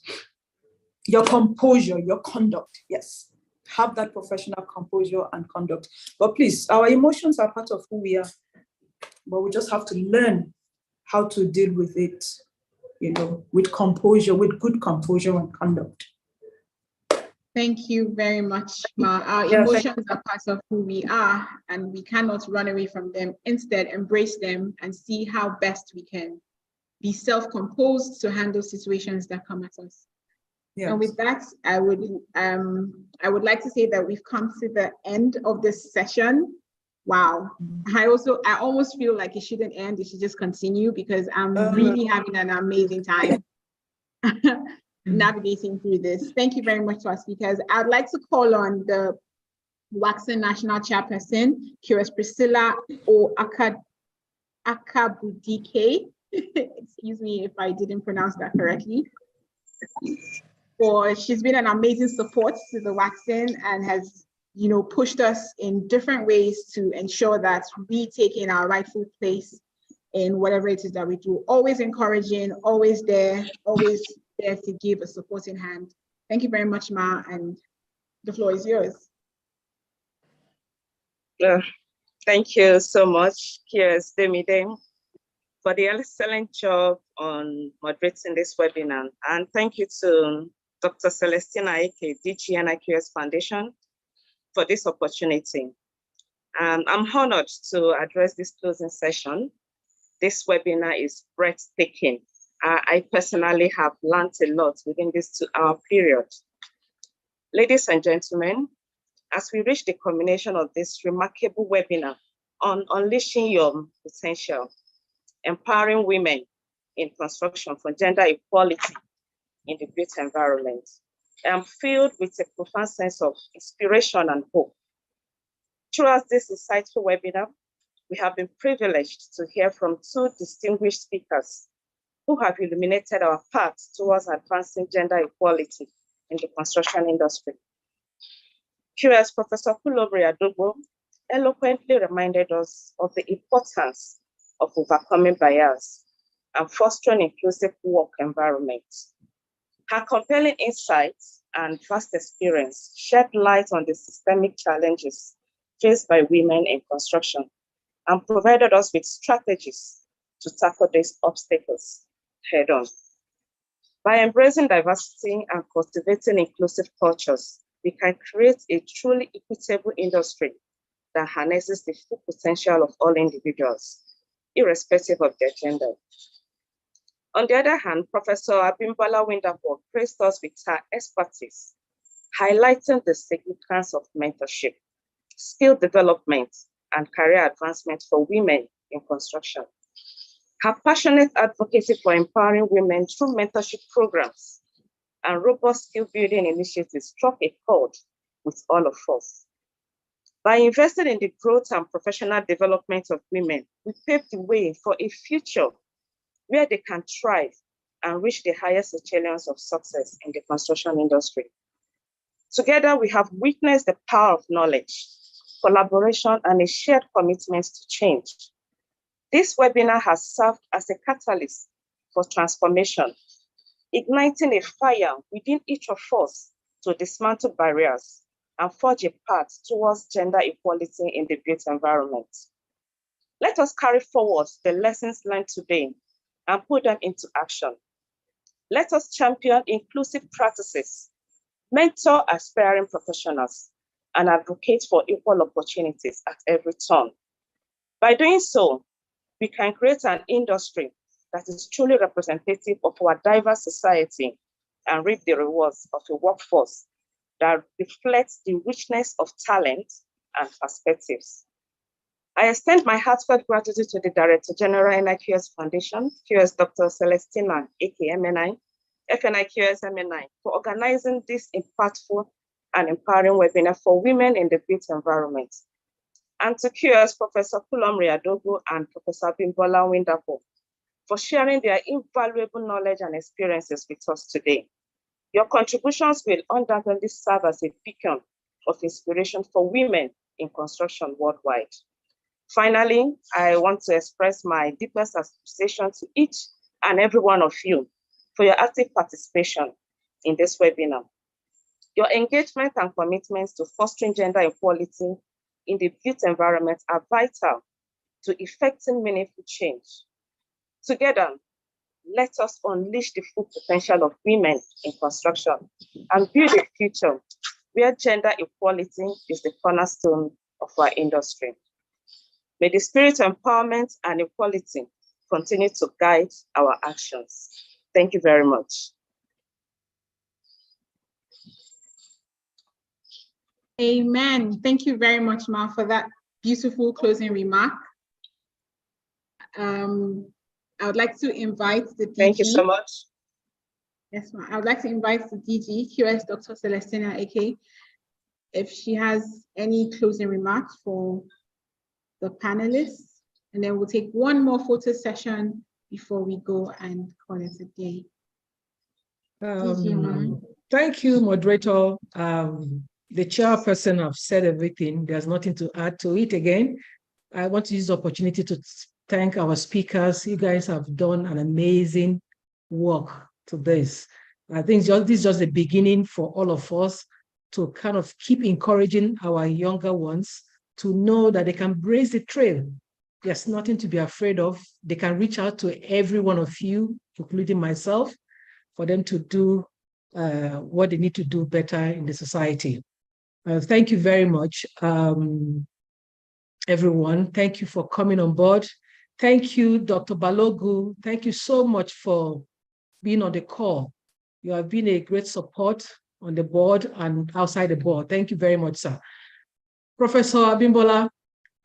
Your composure, your conduct, yes. Have that professional composure and conduct. But please, our emotions are part of who we are. But we just have to learn how to deal with it, with composure, with good composure and conduct. Thank you very much, Ma. Our emotions are part of who we are, and we cannot run away from them. Instead, embrace them and see how best we can be self-composed to handle situations that come at us. Yes. And with that, I would like to say that we've come to the end of this session. Wow. I almost feel like it shouldn't end, it should just continue, because I'm really having an amazing time navigating through this. Thank you very much to our speakers. I'd like to call on the Waxen National Chairperson, Curious Priscilla or Akabudike. Excuse me if I didn't pronounce that correctly. She's been an amazing support to the Waxen and has pushed us in different ways to ensure that we take in our rightful place in whatever it is that we do. Always encouraging, always there to give a supporting hand. Thank you very much, Ma, and the floor is yours. Thank you so much, Kiers Demide, for the excellent job on moderating this webinar. And thank you to Dr. Celestina Eke, DG NIQS Foundation, for this opportunity. I'm honored to address this closing session. This webinar is breathtaking. I personally have learned a lot within this 2-hour period. Ladies and gentlemen, as we reach the culmination of this remarkable webinar on unleashing your potential, empowering women in construction for gender equality in the built environment, I'm filled with a profound sense of inspiration and hope. Throughout this insightful webinar, we have been privileged to hear from 2 distinguished speakers who have illuminated our path towards advancing gender equality in the construction industry. QS Professor Kulobre Adogbo eloquently reminded us of the importance of overcoming bias and fostering inclusive work environments. Her compelling insights and vast experience shed light on the systemic challenges faced by women in construction and provided us with strategies to tackle these obstacles head on. By embracing diversity and cultivating inclusive cultures, we can create a truly equitable industry that harnesses the full potential of all individuals, irrespective of their gender. On the other hand, Professor Abimbola Windapo graced us with her expertise, highlighting the significance of mentorship, skill development, and career advancement for women in construction. Her passionate advocacy for empowering women through mentorship programs and robust skill building initiatives struck a chord with all of us. By investing in the growth and professional development of women, we paved the way for a future where they can thrive and reach the highest echelons of success in the construction industry. Together, we have witnessed the power of knowledge, collaboration, and a shared commitment to change. This webinar has served as a catalyst for transformation, igniting a fire within each of us to dismantle barriers and forge a path towards gender equality in the built environment. Let us carry forward the lessons learned today and put them into action. Let us champion inclusive practices, mentor aspiring professionals, and advocate for equal opportunities at every turn. By doing so, we can create an industry that is truly representative of our diverse society and reap the rewards of a workforce that reflects the richness of talent and perspectives. I extend my heartfelt gratitude to the Director General, NIQS Foundation, QS Dr. Celestina, aka MNI, FNIQS MNI, for organizing this impactful and empowering webinar for women in the built environment. And to QS Professor Kulomri Adogo and Professor Abimbola Windapo for sharing their invaluable knowledge and experiences with us today. Your contributions will undoubtedly serve as a beacon of inspiration for women in construction worldwide. Finally, I want to express my deepest appreciation to each and every one of you for your active participation in this webinar. Your engagement and commitments to fostering gender equality in the built environment are vital to effecting meaningful change. Together, let us unleash the full potential of women in construction and build a future where gender equality is the cornerstone of our industry. May the spirit of empowerment and equality continue to guide our actions. Thank you very much. Amen. Thank you very much, Ma, for that beautiful closing remark. I would like to invite the DG. Thank you so much. Yes, Ma. I would like to invite the DG, QS Dr. Celestina AK, if she has any closing remarks for the panelists, and then we'll take one more photo session before we go and call it a day. Thank you, moderator. The chairperson have said everything. There's nothing to add to it again. I want to use the opportunity to thank our speakers. You guys have done an amazing work to this. I think this is just the beginning for all of us to kind of keep encouraging our younger ones to know that they can blaze the trail. There's nothing to be afraid of. They can reach out to every one of you, including myself, for them to do what they need to do better in the society. Thank you very much, everyone. Thank you for coming on board. Thank you, Dr. Balogu. Thank you so much for being on the call. You have been a great support on the board and outside the board. Thank you very much, sir. Professor Abimbola,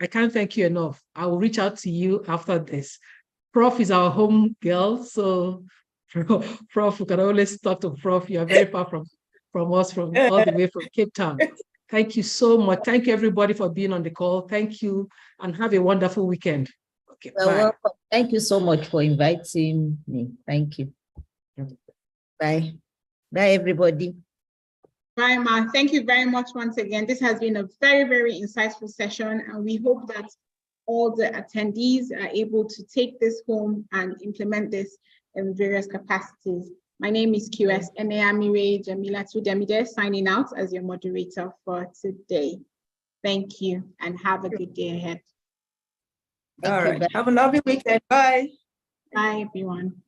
I can't thank you enough. I will reach out to you after this. Prof is our home girl, so Prof, we can always talk to Prof. You are very far from us, from all the way from Cape Town. Thank you so much. Thank you, everybody, for being on the call. Thank you, and have a wonderful weekend. Okay, Well, bye. welcome. Thank you so much for inviting me. Thank you. Bye. Bye, everybody. Bye, Ma. Thank you very much once again. This has been a very, very insightful session, and we hope that all the attendees are able to take this home and implement this in various capacities. My name is QS Eneamire Jamila Tudemide, signing out as your moderator for today. Thank you, and have a good day ahead. All right. Have a lovely weekend. Bye. Bye, everyone.